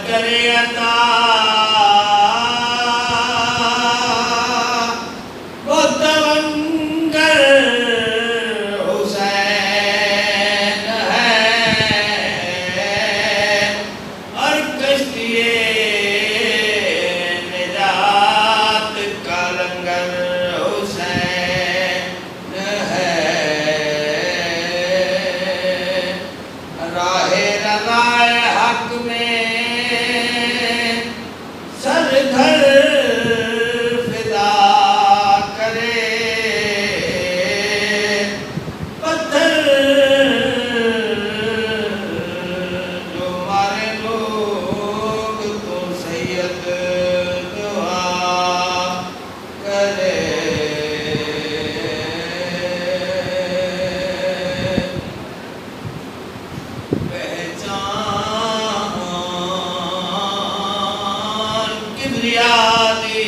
کرے عطا وہ تونگر حسین ہے اور کشتی نجات کا لنگر حسین ہے راہ رضا حق میں سر دھر فدا کرے پتھر جو مارے لوگ تو سید دعا کرے کبریادی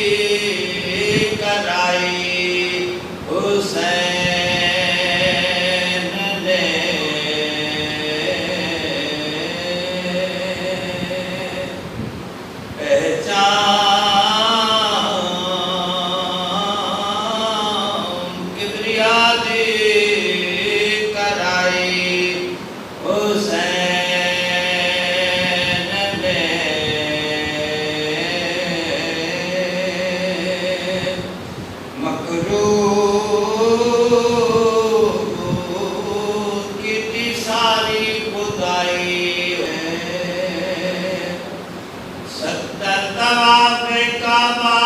کرائی حسین نے پہچان کبریادی کرائی حسین نے مکروہ کی ساری خدائی ہے 70 طواف کعبہ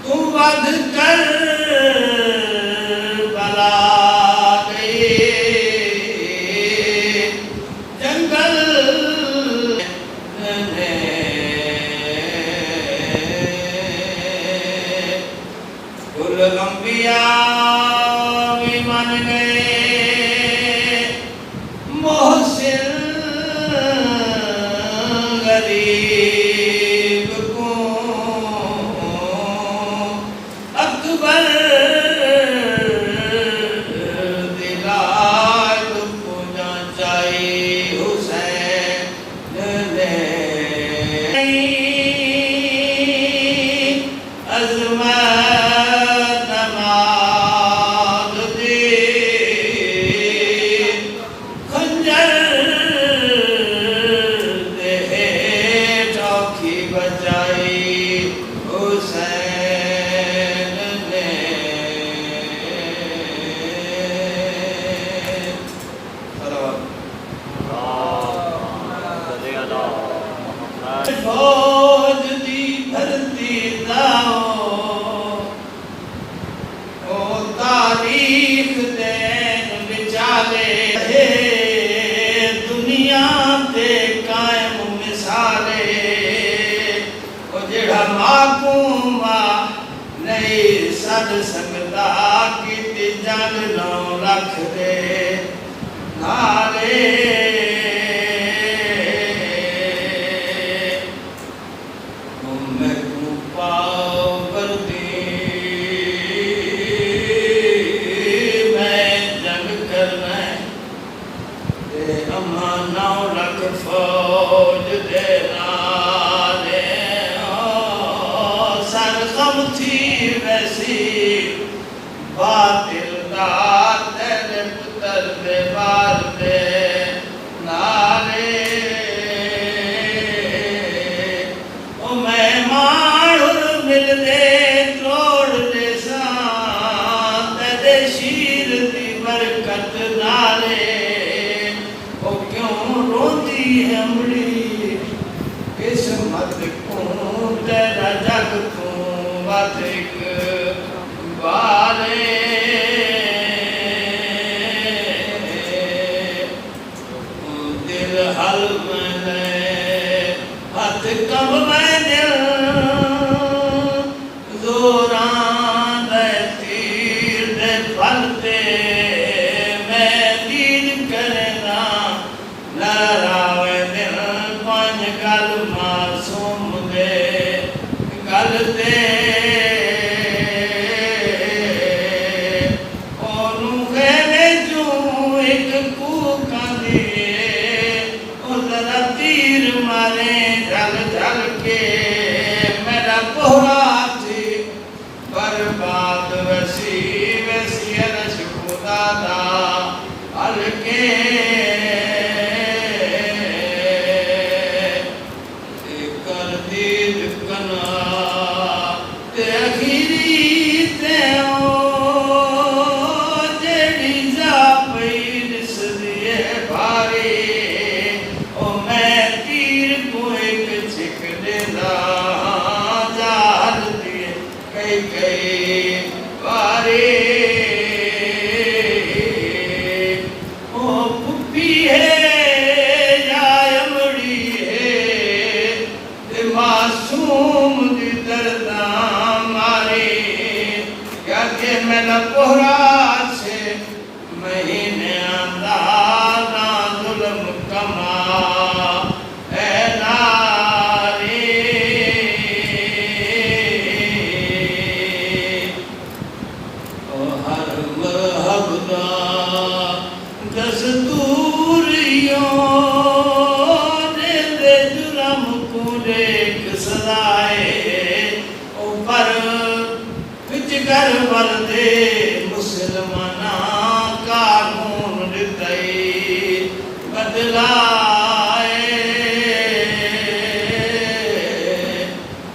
تو ودھ کر بلا گئی جنگل کل انبیاء بھی من گئے محسن غریب کو اکبر دلال کو جانچائی حسین نے عظمت نماز دی خنجر دے چوکی بچائی حسین نے فوج دی بھرتی داؤ او تاریخ دین بچالے ہے دنیا تے قائم مثالے او جڑا معقوما نہیں سد سکتا کیتی جان نو رکھ دے نالے فوج دے نالے سرخم تھی ویسی باطل دا تیرے پتر دے بار دے نالے او میں ماڑھر مل دے توڑ دے سان تیرے شیر دی برکت نالے او کیوں روتی ہے امڑی قسمت کو تیرا جگ تو واتک بالے دل حل میں ہاتھ کب میں دل زوران دے تیر دے پھل دے میں دید کرنا لڑاوے دل پانچ گل معصوم دے گل دے اونوں خیمے چوں ایک کوکاں دی او ذرا تیر مارے جل جل کے میرا کوہرا تھی برباد ویسی ویسی عرش خدا دا ہلکے کر دید کنا تے اخیری تے جیڑی جا پئی دس دیے بھاری او میں تیر کو ایک چھک دینا جال دیے کئی کئی باری او پپی ہے یا امڑی ہے تے معصوم دی درداں ماری کیا کہ میں نہ کوہرا سے مہینے اندازہ ظلم کما اے ناری او ہر مذہب دا دستوریوں دے جرم کو دیکھ سزائے او پر وچ کر وردے مسلمانہ قانون دتائی بدلائے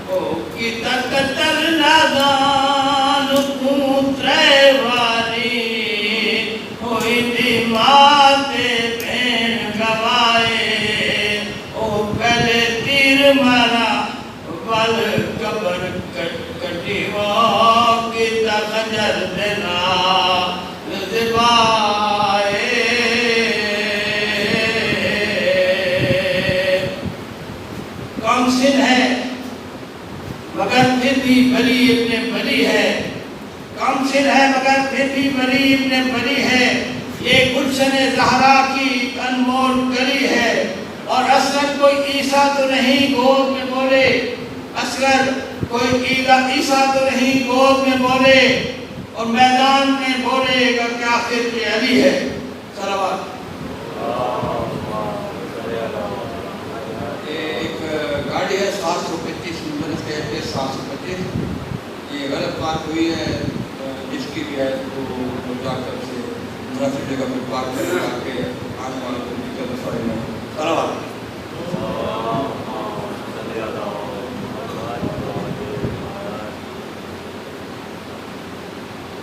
او کی تقتل نادان پوترے واری ہوئی دی ماتے بین گوائے او پہلے تیر مارا ول قبر کٹی کی خنجر دینا زبائے کامسن ہے مگر پھر بھی بلی ابن بلی ہے کامسن ہے مگر پھر بھی بلی ابن بلی ہے یہ گلشن زہرا کی انمول گلی ہے اور اصغر کوئی عیسیٰ تو نہیں گود میں بولے اصغر کوئی عیسیٰ تو نہیں گود میں بولے اور میدان میں بولے گا کہ آخر پہ علی ہے صلوات ایک گاڑی ہے 735 نمبر اس کے ایڈریس 725 یہ غلط بات ہوئی ہے جس کی بھی ہے تو جا کر سے مناسب جگہ میں پارک کرے گا کہ آنے والوں کو دقت مسئلہ نہ صلوات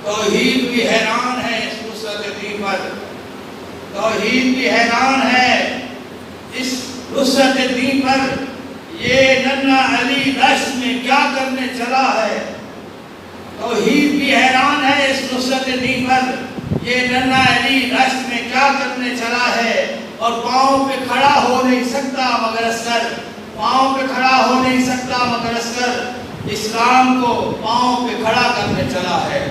توحید بھی حیران ہے اس نصرت دین پر توحید بھی حیران ہے اس نصرت دین پر یہ ننھا علی دشت میں کیا کرنے چلا ہے توحید بھی حیران ہے اس نصرت دین پر یہ ننھا علی دشت میں کیا کرنے چلا ہے اور پاؤں پہ کھڑا ہو نہیں سکتا مگر اصغر پاؤں پہ کھڑا ہو نہیں سکتا مگر اصغر اسلام کو پاؤں پہ کھڑا کرنے چلا ہے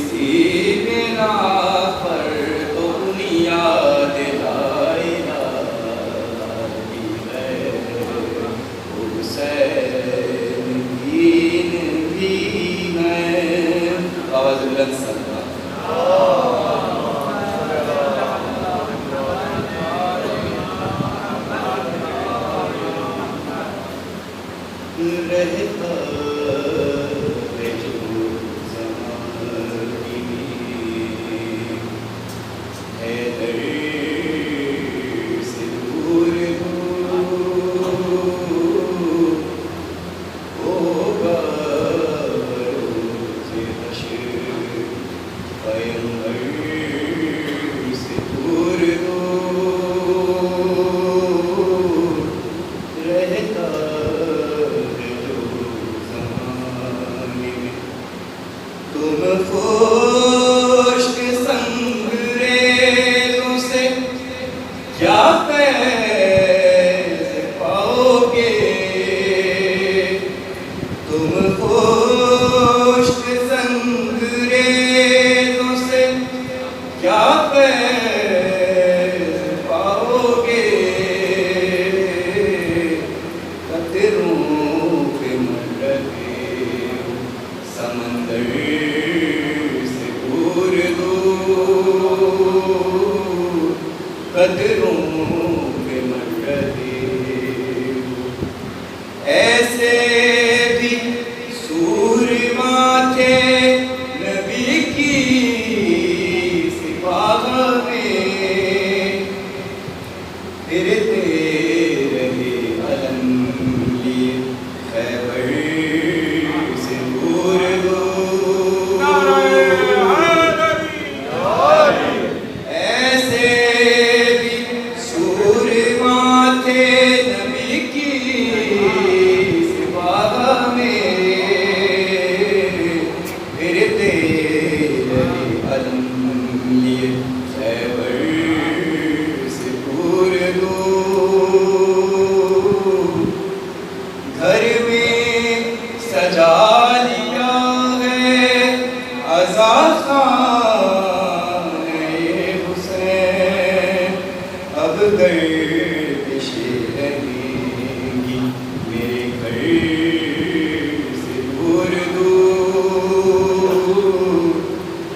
Sina رہتا ہے جو زمانے میں، حیدر سے دور ہوگا روز حشر، پیغمبر سے دور رہتا ہے جو زمانے میں۔ تم خشک سنگریزوں سے کیا فیض پاؤ گے، تم خشک سنگریزوں سے کیا فیض پاؤ گے، قطروں پہ مرتے سمندر سے دور دور، قطروں پہ مرتے ایسے بھی سورما تھے نبی کی سپاہ میں، پھرتے رہے علم لیے خیبر سے دور ایسے بھی سورما تھے نبی کی سپاہ میں، پھرتے رہے علم لیے خیبر سے دور گھر میں سجا لیا ہے عزا خانہ حسین، اب گردشیں رہیں گی میرے گھر سے دور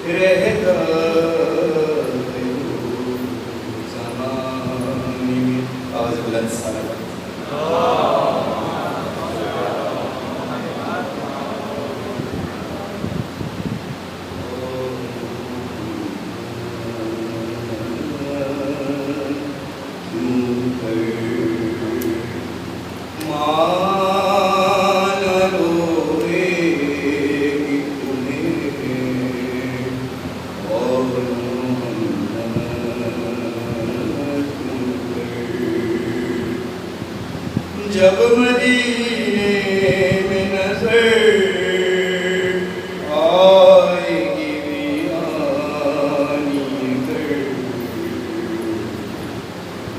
رہتا ہے زمانے میں۔ آواز بلند سارا جب مدینے میں نظر آئے گی ویرانی گھر،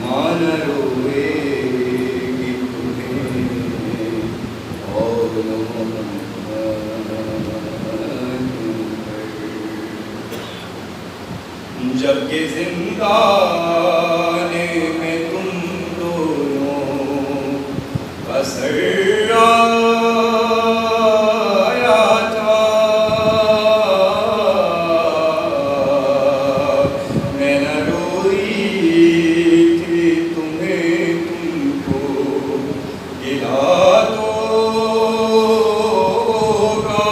ماں نہ روئے گی تمہیں اور نہ جب کہ زندان میں تم دونوں سر آیا تھا، میں نہ روئی تھی تمہیں تم کو گلا تو ہوگا،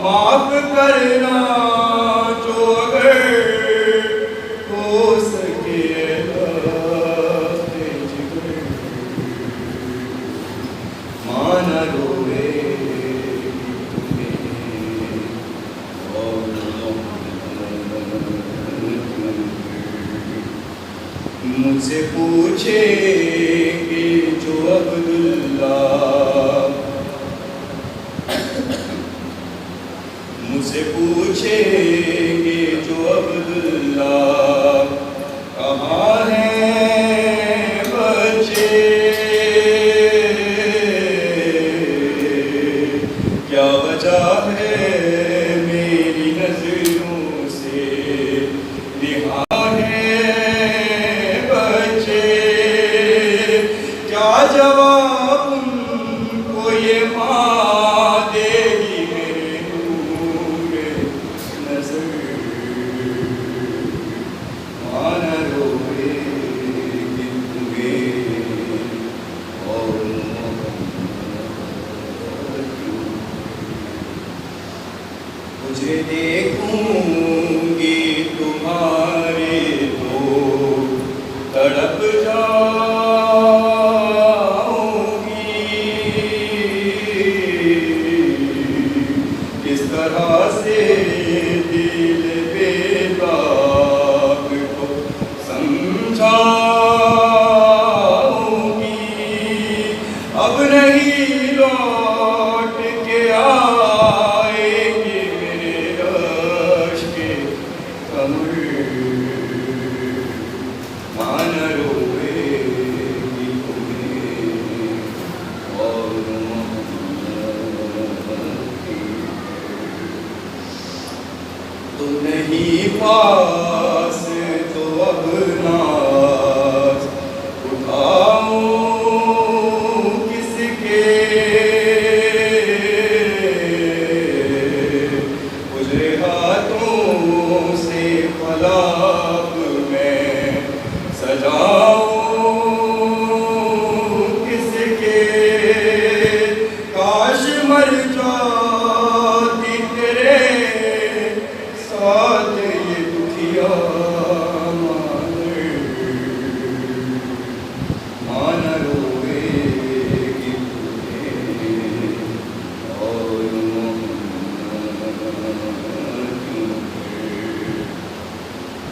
معاف کرنا جو اگر ہو سکے مجھ سے پوچھیں گے جو عبداللہ، مجھ سے پوچھیں گے جو عبداللہ، کہاں ہیں بچے، کیا وجہ ہے میری نظروں سے رہا ہے بچے، کیا جواب ان کو یہ ماں دے گی میرے نور مجھے دیکھوں گی تمہارے تو تڑپ جاؤں گی، کس طرح سے دل بیتاب کو سمجھاؤں گی، اب نہیں لوٹ کے آئیں گے میرے عشق کمر، ماں نہ روئے گی تمہیں اور تم نہیں پاس تو اب ناز اٹھاؤں کس کے، اجرے ہاتھوں سے فلاب میں سجاؤں کس کے، کاش مر جاتی تیرے ساتھ یہ دکھیا ماں نہ روئے گی تمہیں اور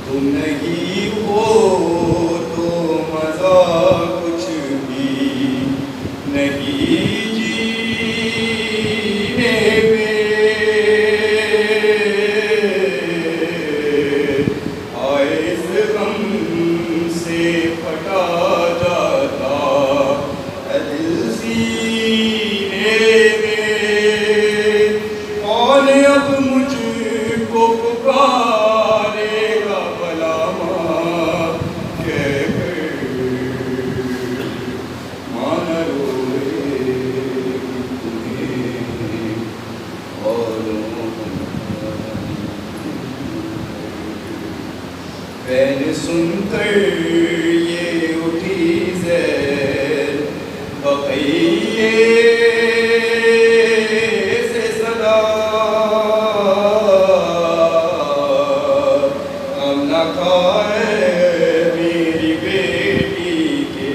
تم نہیں ہو تو مزہ کچھ بھی نہیں جینے میں، آئے اس غم سے پھٹا جاتا ہے دل سینے میں، کون اب مجھ کو پکارے گا بھلا ماں کہہ کر، ماں نہ روئے گی تمہیں اور بین سن کر یہ اٹھی زیر بقیے سے صدا، غم نہ کھائے میری بیٹی کے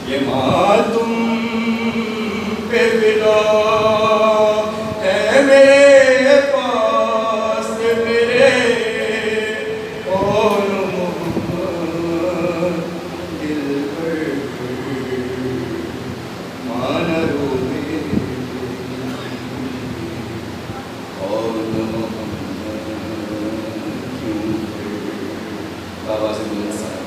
یہ ماتم پہ فدا، ہے میرے پاس میرے اور محمد دل پر، ماں نہ روئے اور محمد کیوں پھر، بابا سے بولے صاحب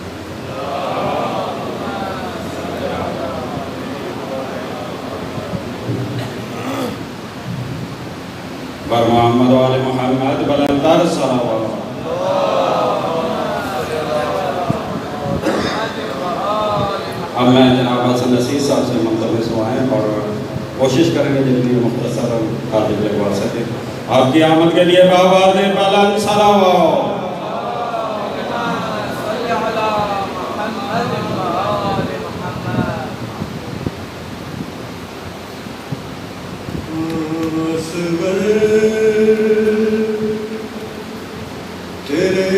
بر محمد و آل محمد بلندر صلوات۔ اب میں جناب حسن نصیر صاحب سے ملتمس ہوا ہیں اور کوشش کریں گے جتنی مختصر خاطر لگوا سکے آپ کی آمد کے لیے بآواز بلند صلوات۔ تیرے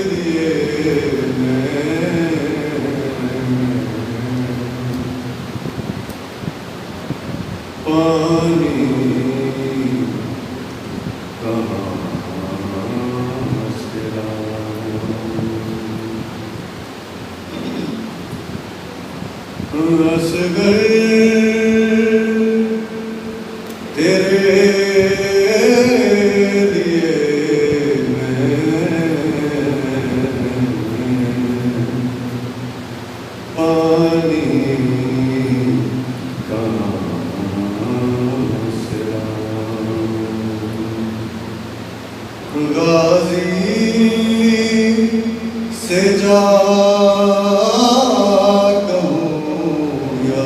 لیے پانی کہاں سے لاؤں، اصغر تیرے لیے میں پانی کہاں سے لاؤں، غازی سے جا کہوں یا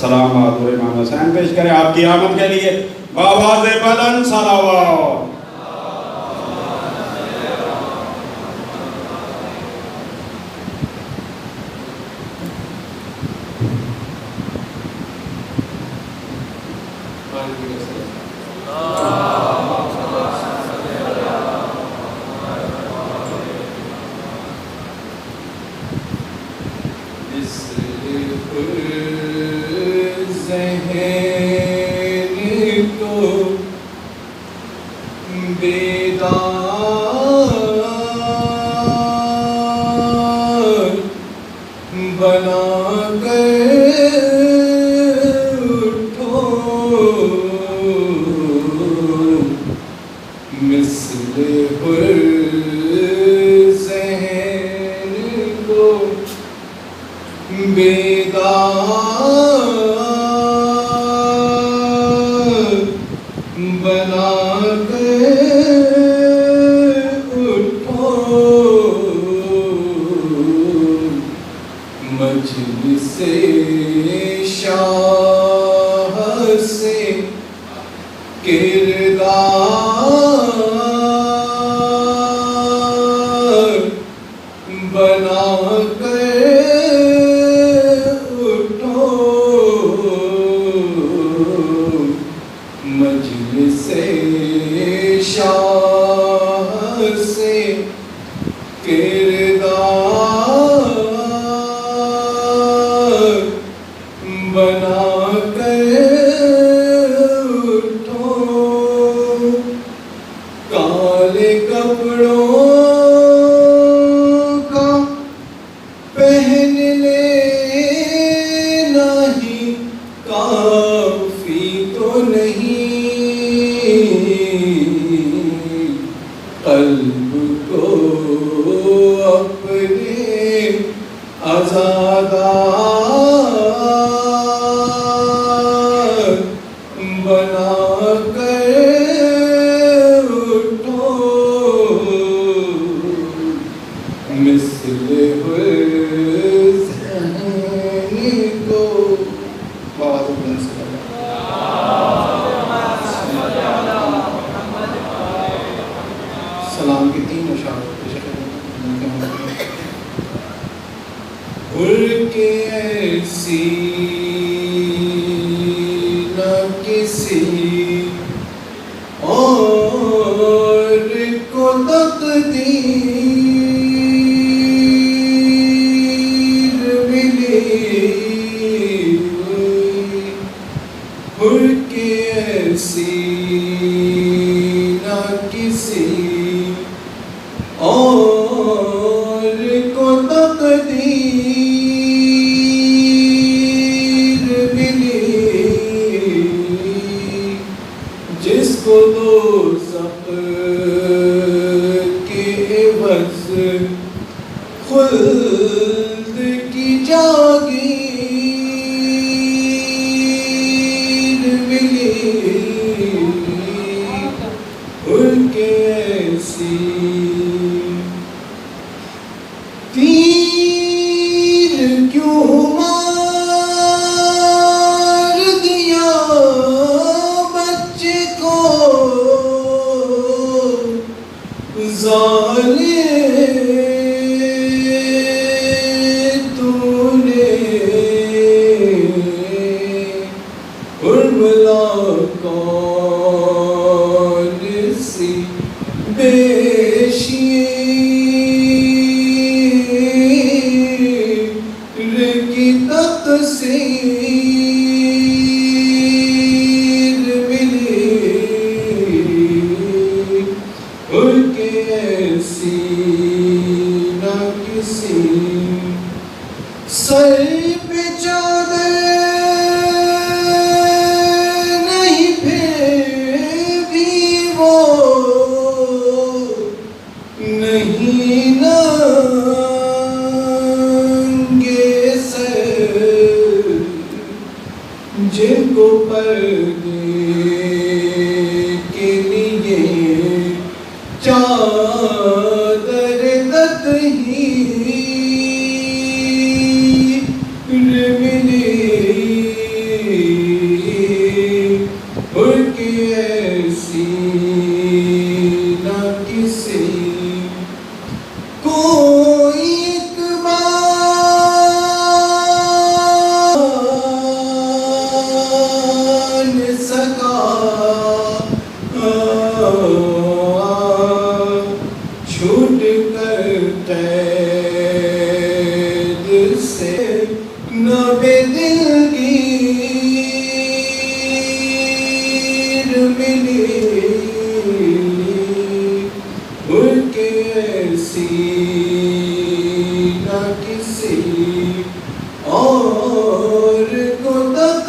سلام بہادر امام حسین پیش کریں آپ کی آمد کے لیے بآواز بلند صلوات.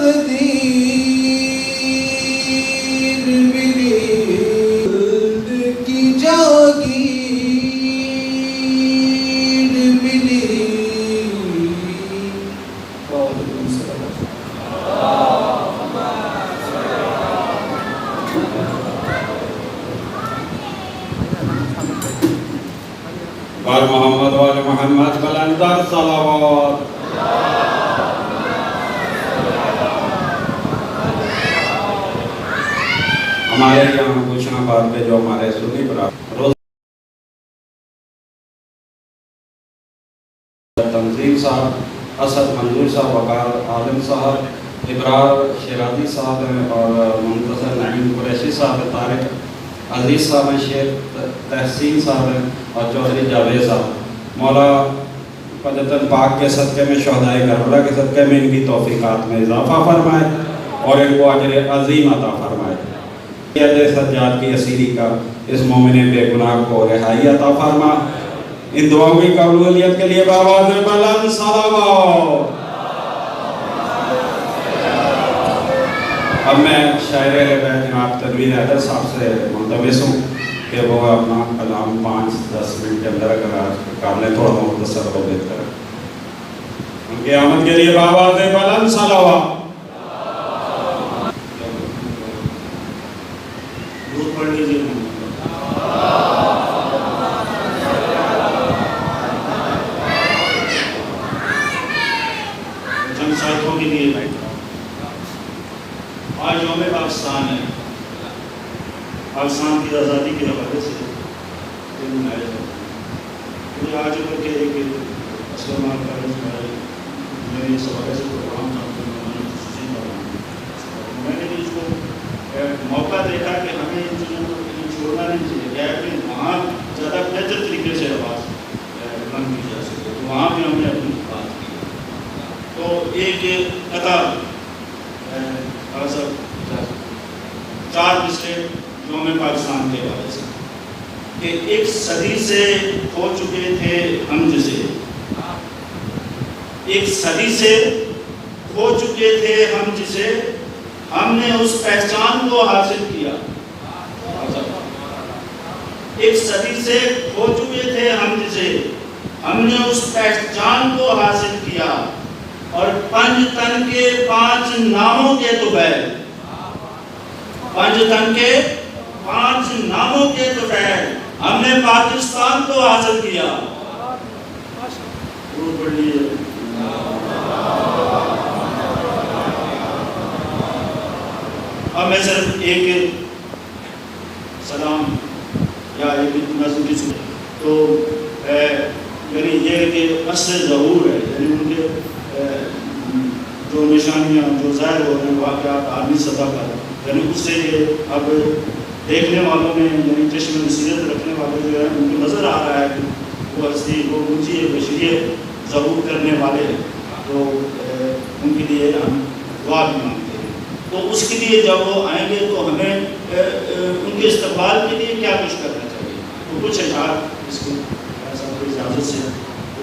تقدیر ملی کی جاگیر ملی. وال محمد وال محمد بلندر صلوات. ہمارے یہاں گلشن آباد میں جو ہمارے سنی برادر روز تنظیم صاحب، اسد منظور صاحب، وقار عالم صاحب، ابرار شیرازی صاحب ہیں، اور منتصر نعیم قریشی صاحب ہیں، طارق عزیز صاحب ہیں، شیخ تحسین صاحب ہیں، اور چودھری جاوید صاحب. مولا قدرتاً پاک کے صدقے میں، شہدائے کربلا کے صدقے میں ان کی توفیقات میں اضافہ فرمائے اور ان کو اجر عظیم عطا فرمائے. سجاد کی اسیری کا اس مومن بے گناہ کو رہائی عطا فرما. ان دعاؤں کی قبولیت کے لیے بآواز بلند صلوات. اب میں شاعر اہل بیت جناب تنویر حیدر صاحب سے ملتمس ہوں کہ وہ اپنا کلام 5-10 منٹ کے اندر اگر آج کر لیں تھوڑا مختصر ہو بہتر. ان کی آمد کے لیے بآواز بلند صلوات. پڑھ لیجیے. چند ساتھوں کے لیے آج یوم پاکستان ہے. پاکستان کی آزادی کے حوالے سے منایا جاتا ہے. مجھے آج کر کے ایک اسلم کالج میں اس حوالے سے پروگرام تھا تو میں نے اس کو موقع دیکھا کہ ہمیں ان چیزوں کو چھوڑنا نہیں چاہیے. کیا ہے کہ وہاں زیادہ بہتر طریقے سے آواز بلند کی جا سکے تو وہاں بھی ہم نے اپنی بات کی. تو ایک قطع 4 مسٹر یوم پاکستان کے حوالے سے کہ ایک صدی سے کھو چکے تھے ہم جسے، ایک صدی سے کھو چکے تھے ہم جسے، ہم نے اس پہچان کو حاصل کیا. ایک صدی سے کھو چکے تھے ہم جسے، ہم نے اس پہچان کو حاصل کیا. اور 5 تن کے 5 ناموں کے طفیل، 5 تن کے 5 ناموں کے طفیل ہم نے پاکستان کو حاصل کیا. پڑھ لیجیے. اب میں صرف ایک سلام یا ایک نظم کی سن تو یعنی یہ کہ اصل ظہور ہے، یعنی ان کے جو نشانیاں جو ظاہر ہو رہے ہیں واقعات عالمی سطح پر، یعنی اس سے یہ اب دیکھنے والوں میں یعنی چشم نصیرت رکھنے والے جو ہیں ان کو نظر آ رہا ہے کہ وہ ہستی وہ اونچی بشریت ظہور کرنے والے ہیں. تو ان کے لیے ہم دعا بھی مانگتے ہیں. تو اس کے لیے جب وہ آئیں گے تو ہمیں ان کے استقبال کے لیے کیا کچھ کرنا چاہیے. تو کچھ اشعار اس کو اجازت سے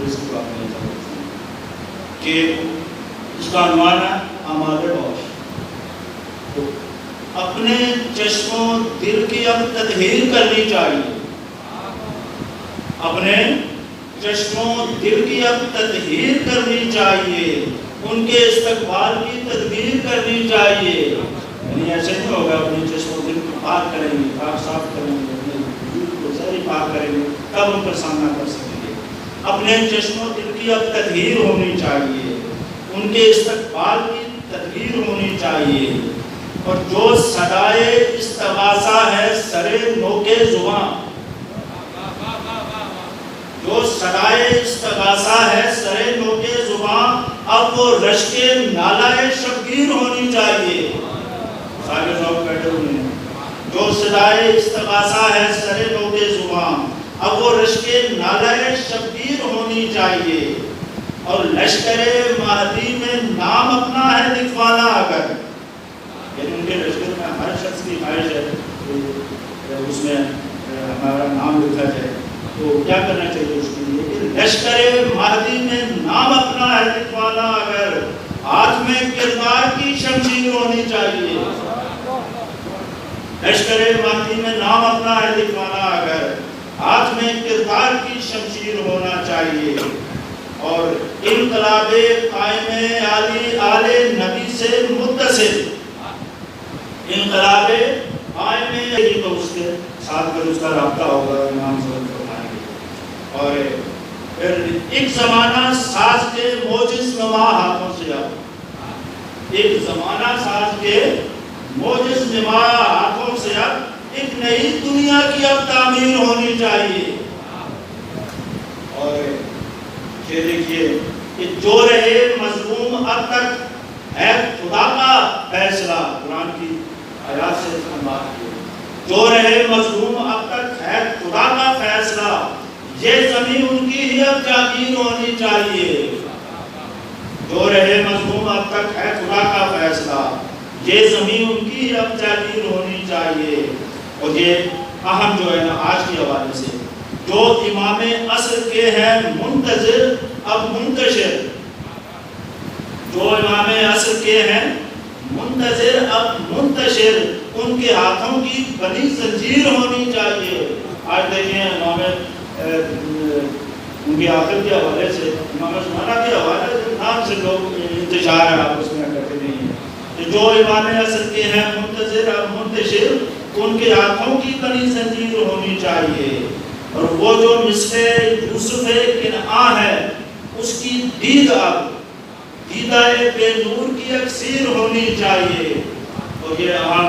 اس کو آپ نے کہ اس کا عنوان ہے آمادہ باش. تو اپنے چشم و دل کی اب تطہیر کرنی چاہیے، اپنے چشم و دل کی اب تطہیر کرنی چاہیے، ان کے استقبال کی تدبیر کرنی چاہیے. یعنی ایسے نہیں ہوگا اپنے چشم و دل کو پاک کریں گے، پاک صاف کریں گے، اپنے وجود کو ذہنی پاک کریں گے تب ان کا سامنا کر سکیں گے. اپنے چشم و دل کی اب تطہیر ہونی چاہیے، ان کے استقبال کی تدبیر ہونی چاہیے. اور جو صدائے استغاثہ ہے سرے نوکے زباں، جو صدائے استغاثہ ہے سرے نوکے زباں، اب وہ رشک نالائے شبگیر ہونی چاہیے. سارے ذوق بیٹھے ہوئے ہیں. جو صدائے استغاثہ ہے سرے نوکے زباں، اب وہ رشک نالائے شبگیر ہونی چاہیے. اور لشکر مہدی میں نام اپنا ہے لکھوانا اگر، یعنی ان کے لشکر میں ہر شخص کی خواہش ہے کہ اس میں ہمارا نام لکھا جائے. تو کیا کرنا چاہیے اس کے لیے کہ لشکر مہدی میں نام اپنا ہے لکھوانا اگر، ہاتھ میں کردار کی شمشیر ہونی چاہیے. لشکر ماضی میں نام اپنا ہے لکھوانا اگر ہاتھ میں کردار کی شمشیر ہونا چاہیے. اور انقلاب قائم آل نبی سے متصل انقلاب قائم یہ تو اس کے ساتھ پھر اس کا رابطہ ہوگا امام صاحب فرمائیں گے. اور پھر ایک زمانہ ساز کے موجز نما ہاتھوں سے اب ایک زمانہ ساز کے موجز نما ہاتھوں سے اب ایک نئی دنیا کی اب تعمیر ہونی چاہیے. اور یہ دیکھیے کہ جو رہے مظلوم اب تک ہے خدا کا فیصلہ. قرآن کی آیات سے بات کی جو رہے مظلوم اب تک ہے خدا کا فیصلہ. یہ زمین ان کی ہی اب جاگیر ہونی چاہیے. جو رہے مظلوم اب تک ہے خدا کا فیصلہ. یہ زمین ان کی ہی اب جاگیر ہونی چاہیے. اور یہ اہم جو ہے نا آج کے حوالے سے جو امام عصر کے ہیں منتظر اب منتشر. جو امام عصر کے ہیں منتظر اب منتشر ان کے ہاتھوں کی بنی زنجیر ہونی چاہیے. آج دیکھیں امام ان کے آخر کے حوالے سے امام زمانہ کے حوالے سے نام سے لوگ انتشار ہے آپ اس میں کرتے نہیں ہیں. جو امام عصر کے ہیں منتظر اب منتشر ان کے ہاتھوں کی بنی زنجیر ہونی چاہیے. اور وہ جو مثل یوسف کنعان ہے اس کی دید اب دیدہ بے نور کی اکثیر ہونی چاہیے. اور یہ اہم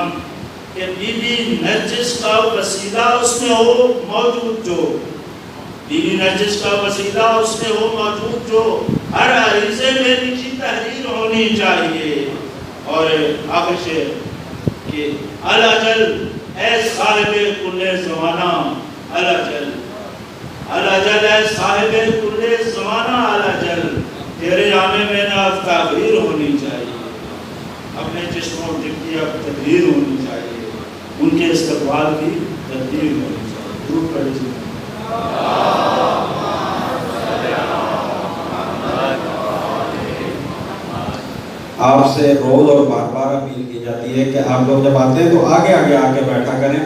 کہ بی بی نرجس کا وسیلہ اس میں ہو موجود جو بی بی نرجس کا وسیلہ اس میں ہو موجود جو ہر عریضے میں لکھی تحریر ہونی چاہیے. اور آخر سے کہ الاجل اے صاحب کل زمانہ الاجل الاجل اے صاحب کل زمانہ الاجل تیرے عامے میں نہ تغیر ہونی چاہیے. اپنے چشموں کی اب تدبیر ہونی چاہیے. ان کے استقبال کی تدبیر ہونی چاہیے. درود پڑھیے. آپ سے روز اور بار بار اپیل کی جاتی ہے کہ آپ لوگ جب آتے ہیں تو آگے آگے آ کے بیٹھا کریں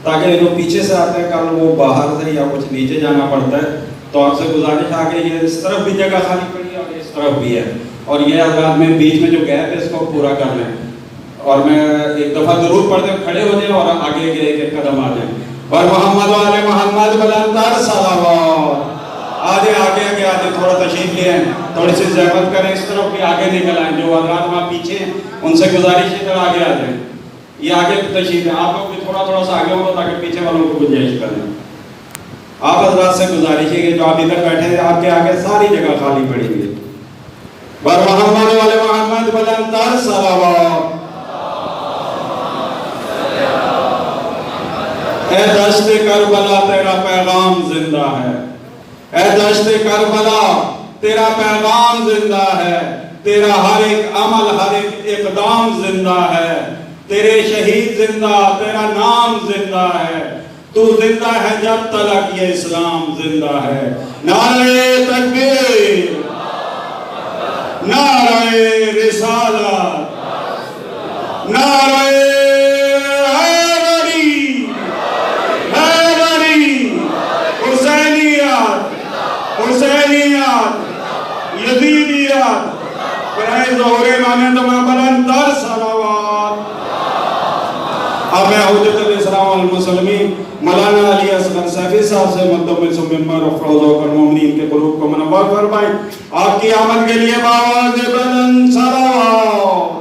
تاکہ جو پیچھے سے آتے ہیں کل وہ باہر سے یا کچھ نیچے جانا پڑتا ہے. تو آپ سے گزارش آ گئی ہے اس طرف بھی جگہ خالی پڑی ہے اور اس طرف بھی ہے. اور یہ حضرات میں بیچ میں جو گیپ ہے اس کو پورا کر لیں. اور میں ایک دفعہ ضرور پڑھ دیں کھڑے ہو جائیں اور آگے کے ایک ایک قدم آ جائیں. پر محمد والے محمد بلندر صلوات. آگے آگے آگے آگے تھوڑا تشریف لے آئیں. تھوڑی سی زحمت کریں اس طرف بھی آگے نکل آئیں. جو حضرات وہاں پیچھے ہیں ان سے گزارش ہے کہ آگے آ جائیں. یہ آگے تشریف ہے. آپ لوگ بھی تھوڑا سا آگے ہو تاکہ پیچھے والوں کو گنجائش کریں. آپ حضرات سے گزارش ہے کہ جو آپ ادھر بیٹھے ہیں آپ کے آگے ساری جگہ خالی پڑی ہوئی ہے. بر محمد والے محمد بلندر صلوات. اے دشت کربلا تیرا پیغام زندہ ہے. اے دشت کربلا تیرا پیغام زندہ ہے. تیرا ہر ایک عمل ہر ایک اقدام زندہ ہے. تیرے شہید زندہ تیرا نام زندہ ہے. تو زندہ ہے جب تلک یہ اسلام زندہ ہے. نعرہ تکبیر نعرہ رسالت نعرہ حیدری حیدری حسینیت حسینیت یزیدیت برائے ظہور امام تمام بلندر صلوات. اب میں حجت الاسلام والمسلمین مولانا علی اصغر سیفی صاحب سے مدد سے ممبر افروز کر مومنین کے قلوب کو منور فرمائیں. آپ کی آمد کے لیے باواز بلند صلوات.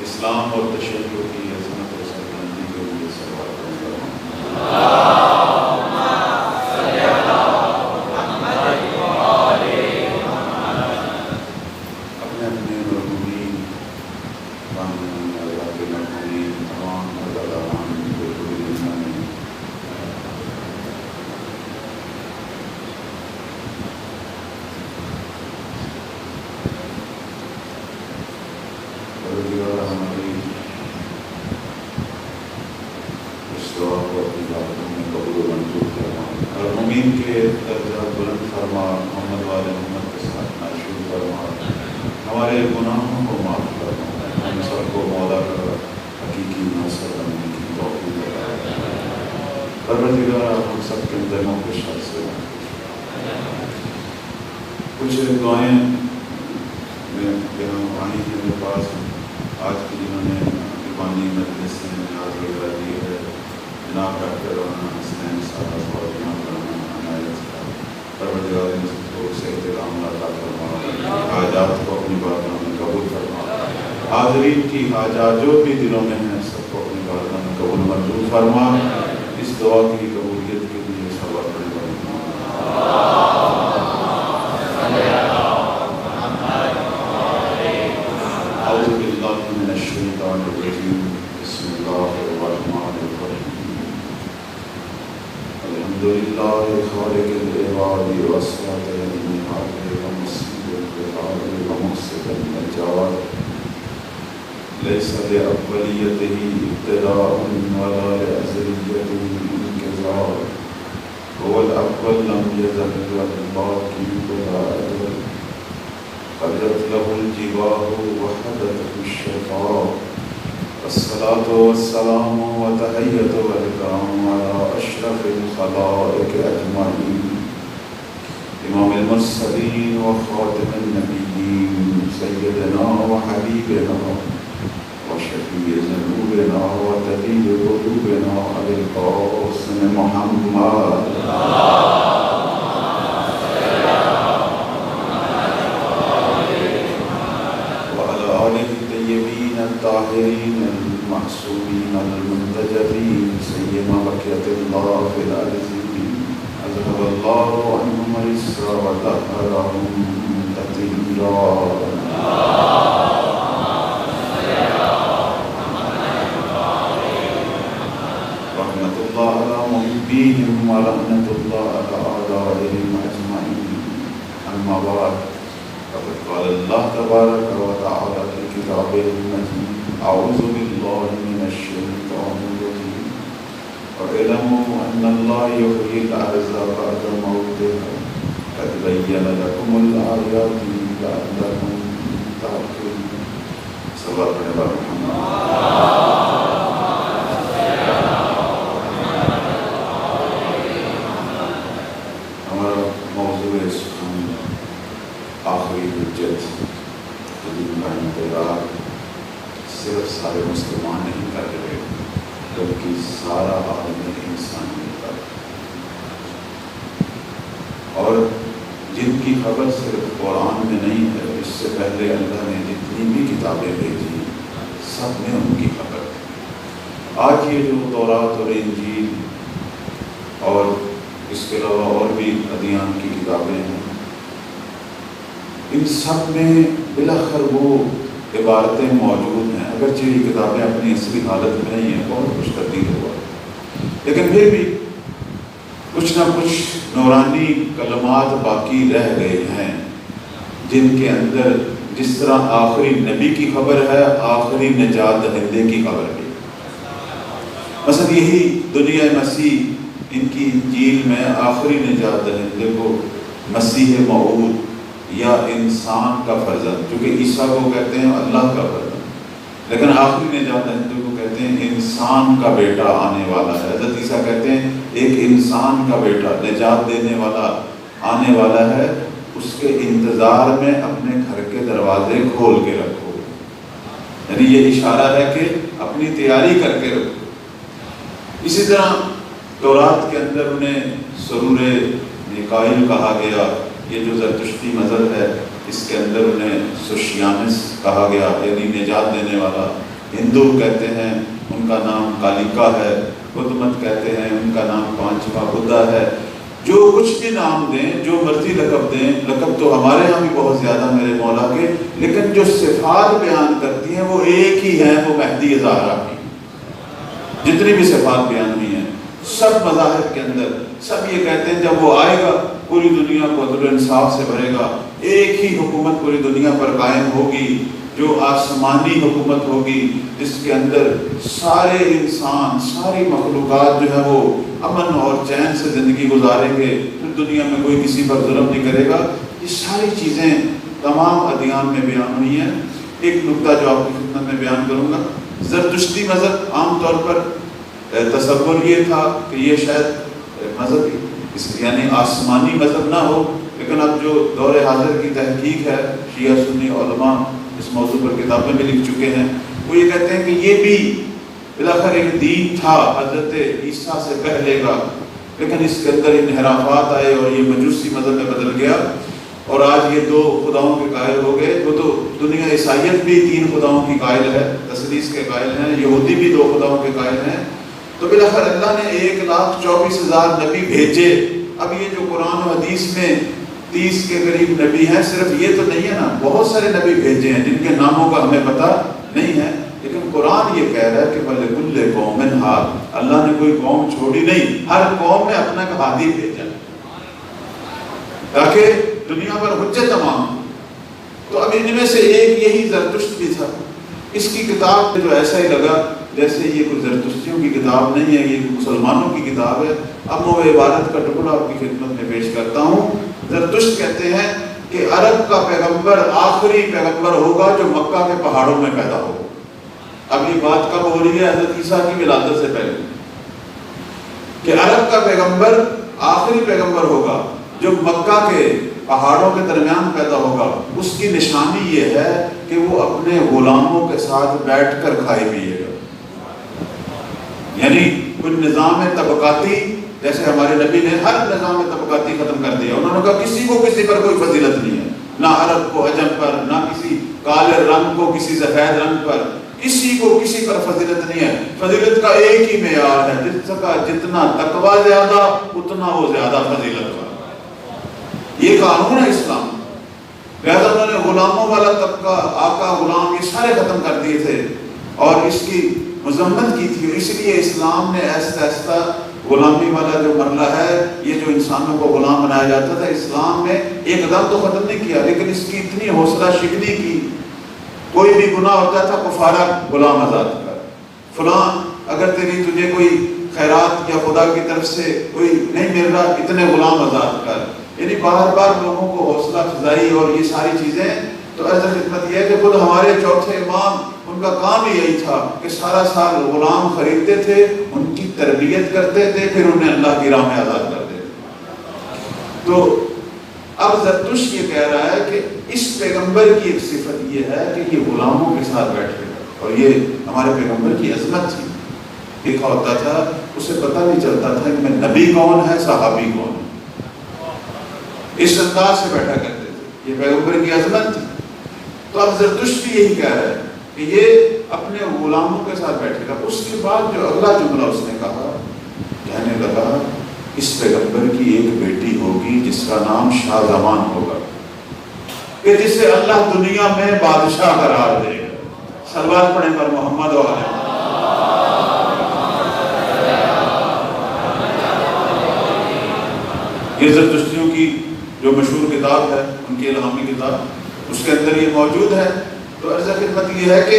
اسلام اور تشیع کی عظمت و سربلندی کے لیے صلوات اپنے اپنے مرحومین تمام ہماری اس دعا کو اپنی باتوں میں قبول و منظور کرنا اور مومن کے درجات بلند فرما، محمد والے محمد کے ساتھ ناشور فرما، ہمارے گناہوں کو معاف کرنا، ہم سب کو مولا کا حقیقی ناصر بننے کی توفیق عطا فرما۔ پروردگار ہم سب کے دلوں کے شر سے کچھ دعائیں یہاں آئی ہیں میرے پاس آج کی جنہوں نے ایمانی مجلس سے نیاز وغیرہ دی ہے، جناب ڈاکٹر رانا حسین صاحب اور جناب رانا عنایت صاحب، پروردگار ان سب کو صحت کاملہ عطا فرما، حاجات کو اپنی بارگاہ میں قبول فرما، حاضرین کی حاجات جو بھی دلوں میں ہیں سب کو اپنی بارگاہ میں قبول منظور فرما، اس دعا کی قبولیت کے لیے صلوات اعوذ باللہ من الشیطان الرجیم، بسم اللہ الرحمن الرحیم، الحمدللہ خالق العباد واسطۃ النعمات ومسیح البحار ومقصد النجار، لیس لأولیتہ ابتداء ولا لأزلیتہ انقضاء، هو الأول لم يزل الباقی بلا أزل، خرجت له الجباه وحدته الشفاء، والصلاة والسلام وتحية والإكرام على أشرف الخلائق أجمعين، إمام المرسلين وخاتم النبيين، سيدنا وحبيبنا وشفيع ذنوبنا وطبيب قلوبنا أبي القاسم محمد الطاهرين المعصومين المنتجبين، سيما بقية الله في الأرض، أذهب الله عنهم الإسر وطهرهم تطهيرا. رحمة الله على محبيهم ولعنة الله على أعدائهم أجمعين. أما بعد، فقد قال الله تبارك وتعالى في كتابه المجيد: أعوذ بالله من الشيطان الرجيم، واعلموا أن الله يحيي الأرض بعد موتها، قد بين لكم الآيات لعلكم تعقلون. صلى الله عليه وسلم. ہمارا موضوع آخری حجت دین کا انتظار صرف سارے مسلمان نہیں کر رہے بلکہ سارا عالم انسانی کا، اور جن کی خبر صرف قرآن میں نہیں ہے، اس سے پہلے اللہ نے جتنی بھی کتابیں بھیجی سب میں ان کی خبر ہے۔ آج یہ جو تورات اور انجیل اور اس کے علاوہ اور بھی ادیان کی کتابیں ہیں، ان سب میں بلاخر وہ عبارتیں موجود ہیں، اگرچہ یہ کتابیں اپنی اصلی حالت میں نہیں ہیں، بہت کچھ تبدیل ہوا ہے، لیکن پھر بھی کچھ نہ کچھ نورانی کلمات باقی رہ گئے ہیں، جن کے اندر جس طرح آخری نبی کی خبر ہے، آخری نجات دہندے کی خبر بھی۔ مثلا یہی دنیا مسیح ان کی انجیل میں آخری نجات دہندے کو مسیح موعود یا انسان کا فرزند، چونکہ عیسیٰ کو کہتے ہیں اللہ کا فرزند، لیکن آخری نجات دہندے کو کہتے ہیں انسان کا بیٹا آنے والا ہے۔ حضرت عیسیٰ کہتے ہیں ایک انسان کا بیٹا نجات دینے والا آنے والا ہے، اس کے انتظار میں اپنے گھر کے دروازے کھول کے رکھو، یعنی یہ اشارہ ہے کہ اپنی تیاری کر کے رکھو۔ اسی طرح تورات کے اندر انہیں سرور میکائیل کہا گیا، یہ جو زرتشتی مذہب ہے اس کے اندر انہیں سوشیانس کہا گیا، یعنی نجات دینے والا۔ ہندو کہتے ہیں ان کا نام کالیکا ہے، بدھ مت کہتے ہیں ان کا نام پانچواں بدھا ہے۔ جو کچھ بھی نام دیں، جو مرضی لقب دیں، لقب تو ہمارے یہاں بھی بہت زیادہ میرے مولا کے، لیکن جو صفات بیان کرتی ہیں وہ ایک ہی ہیں، وہ مہدی زہرا کی۔ جتنی بھی صفات بیان ہوئی ہیں سب مذاہب کے اندر سب یہ کہتے ہیں جب وہ آئے گا پوری دنیا کو عدل و انصاف سے بھرے گا، ایک ہی حکومت پوری دنیا پر قائم ہوگی جو آسمانی حکومت ہوگی، جس کے اندر سارے انسان، ساری مخلوقات جو ہے وہ امن اور چین سے زندگی گزاریں گے، پھر دنیا میں کوئی کسی پر ظلم نہیں کرے گا۔ یہ ساری چیزیں تمام ادیان میں بیان ہوئی ہیں۔ ایک نکتہ جو آپ کی خدمت میں بیان کروں گا، زرتشتی مذہب عام طور پر تصور یہ تھا کہ یہ شاید مذہب یعنی آسمانی مذہب نہ ہو، لیکن اب جو دور حاضر کی تحقیق ہے، شیعہ سنی علماء اس موضوع پر کتابیں بھی لکھ چکے ہیں، وہ یہ کہتے ہیں کہ یہ بھی بلاخر ایک دین تھا حضرت عیسیٰ سے پہلے کا، لیکن اس کے اندر انحرافات آئے اور یہ مجوسی مذہب میں بدل گیا، اور آج یہ دو خداؤں کے قائل ہو گئے۔ وہ تو دنیا عیسائیت بھی تین خداؤں کی قائل ہے، تثلیث کے قائل ہیں، یہودی بھی دو خداؤں کے قائل ہیں۔ تو بلاخر اللہ نے 1,24,000 نبی بھیجے۔ اب یہ جو قرآن و حدیث میں 30 کے قریب نبی ہیں، صرف یہ تو نہیں ہے نا، بہت سارے نبی بھیجے ہیں جن کے ناموں کا ہمیں پتہ نہیں ہے، لیکن قرآن یہ کہہ رہا ہے کہ وَلِكُلِّ قَوْمٍ ہَادٍ، اللہ نے کوئی قوم چھوڑی نہیں، ہر قوم میں اپنا ایک ہادی بھیجا تاکہ دنیا پر حجت تمام۔ تو اب ان میں سے ایک یہی زرتشت بھی تھا۔ اس کی کتاب جو ایسا ہی لگا جیسے یہ کوئی زرتشتیوں کی کتاب نہیں ہے، یہ مسلمانوں کی کتاب ہے۔ اب میں وہ عبارت کا ٹکڑا آپ کی خدمت میں پیش کرتا ہوں۔ زرتشت کہتے ہیں کہ عرب کا پیغمبر آخری پیغمبر ہوگا جو مکہ کے پہاڑوں میں پیدا ہو۔ اب یہ بات کب ہو رہی ہے؟ حضرت عیسیٰ کی ولادت سے پہلے، کہ عرب کا پیغمبر آخری پیغمبر ہوگا جو مکہ کے پہاڑوں کے درمیان پیدا ہوگا۔ اس کی نشانی یہ ہے کہ وہ اپنے غلاموں کے ساتھ بیٹھ کر کھائے پیے گا، یعنی کوئی نظام طبقاتی، جیسے ہمارے نبی نے ہر نظام طبقاتی ختم کر دیا۔ انہوں نے کہا کسی کو کسی پر کوئی فضیلت نہیں ہے، نہ عرب کو عجم پر، نہ کسی کالے رنگ کو کسی سفید رنگ پر، کسی کو کسی پر فضیلت نہیں ہے۔ فضیلت کا ایک ہی معیار ہے، جس کا جتنا تقوی زیادہ اتنا وہ زیادہ فضیلت کا، یہ قانون ہے اسلام۔ لہذا انہوں نے غلاموں والا طبقہ، آقا غلام، یہ سارے ختم کر دیے تھے اور اس کی مذمت کی تھی۔ اس لیے اسلام نے ایسا ایسا غلامی والا جو مرحلہ ہے، یہ جو انسانوں کو غلام بنایا جاتا تھا، اسلام نے ایک دم تو ختم نہیں کیا، لیکن اس کی اتنی حوصلہ شکنی کی۔ کوئی بھی گناہ ہوتا تھا کفارہ غلام آزاد کر، فلاں اگر تجھے کوئی خیرات یا خدا کی طرف سے کوئی نہیں مل رہا، اتنے غلام آزاد کر، یعنی بار بار لوگوں کو حوصلہ افزائی اور یہ ساری چیزیں۔ تو عرض خدمت یہ ہے کہ خود ہمارے چوتھے امام، ان کا کام ہی یہی تھا کہ سارا سال غلام خریدتے تھے، ان کی تربیت کرتے تھے، پھر انہیں اللہ کی راہ میں آزاد کرتے تھے۔ تو اب زرتشت یہ کہہ رہا ہے کہ اس پیغمبر کی ایک صفت یہ ہے کہ یہ غلاموں کے ساتھ بیٹھے گا، اور یہ ہمارے پیغمبر کی عظمت تھی۔ لکھا ہوتا تھا، اسے پتہ نہیں چلتا تھا کہ میں نبی کون ہے، صحابی کون ہے، اس انداز سے بیٹھا کرتے تھے، یہ پیغمبر کی عظمت تھی۔ تو اب زرتشت بھی یہی کہہ رہا ہے کہ یہ اپنے غلاموں کے ساتھ بیٹھے گا۔ اس کے بعد جو اگلا جملہ اس نے کہا، کہنے لگا اس پیغمبر کی ایک بیٹی ہوگی جس کا نام شاہ زمان ہوگا، کہ جسے اللہ دنیا میں بادشاہ قرار دے گا۔ صلوات پڑھیں پر محمد و علیہ۔ یہ زرتشتیوں کی جو مشہور کتاب ہے، ان کی الہامی کتاب، اس کے اندر یہ موجود ہے۔ تو عرض خدمت یہ ہے کہ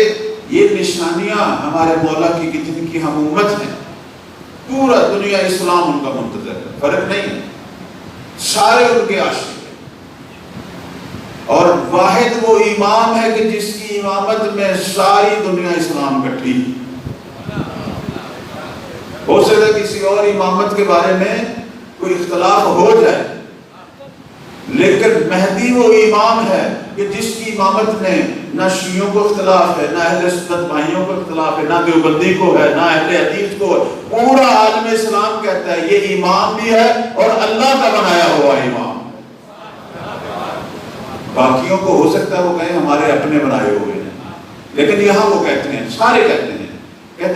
یہ نشانیاں ہمارے مولا کی جن کی ہم امت ہیں، پورا دنیا اسلام ان کا منتظر ہے، فرق نہیں ہے، سارے ان کے عاشق ہیں۔ اور واحد وہ امام ہے کہ جس کی امامت میں ساری دنیا اسلام کٹھی۔ ہو سکتا ہے کسی اور امامت کے بارے میں کوئی اختلاف ہو جائے، لیکن مہدی وہ امام ہے کہ جس کی امامت میں نہ شیعوں کو اختلاف ہے، نہ اہل سنت بھائیوں کو اختلاف ہے، نہ دیوبندی کو ہے، نہ اہل حدیث کو ہے۔ پورا عالم اسلام کہتا ہے یہ امام بھی ہے اور اللہ کا بنایا ہوا امام۔ باقیوں کو ہو سکتا ہے وہ کہیں ہمارے اپنے بنائے ہوئے ہیں، لیکن یہاں وہ کہتے ہیں، سارے کہتے ہیں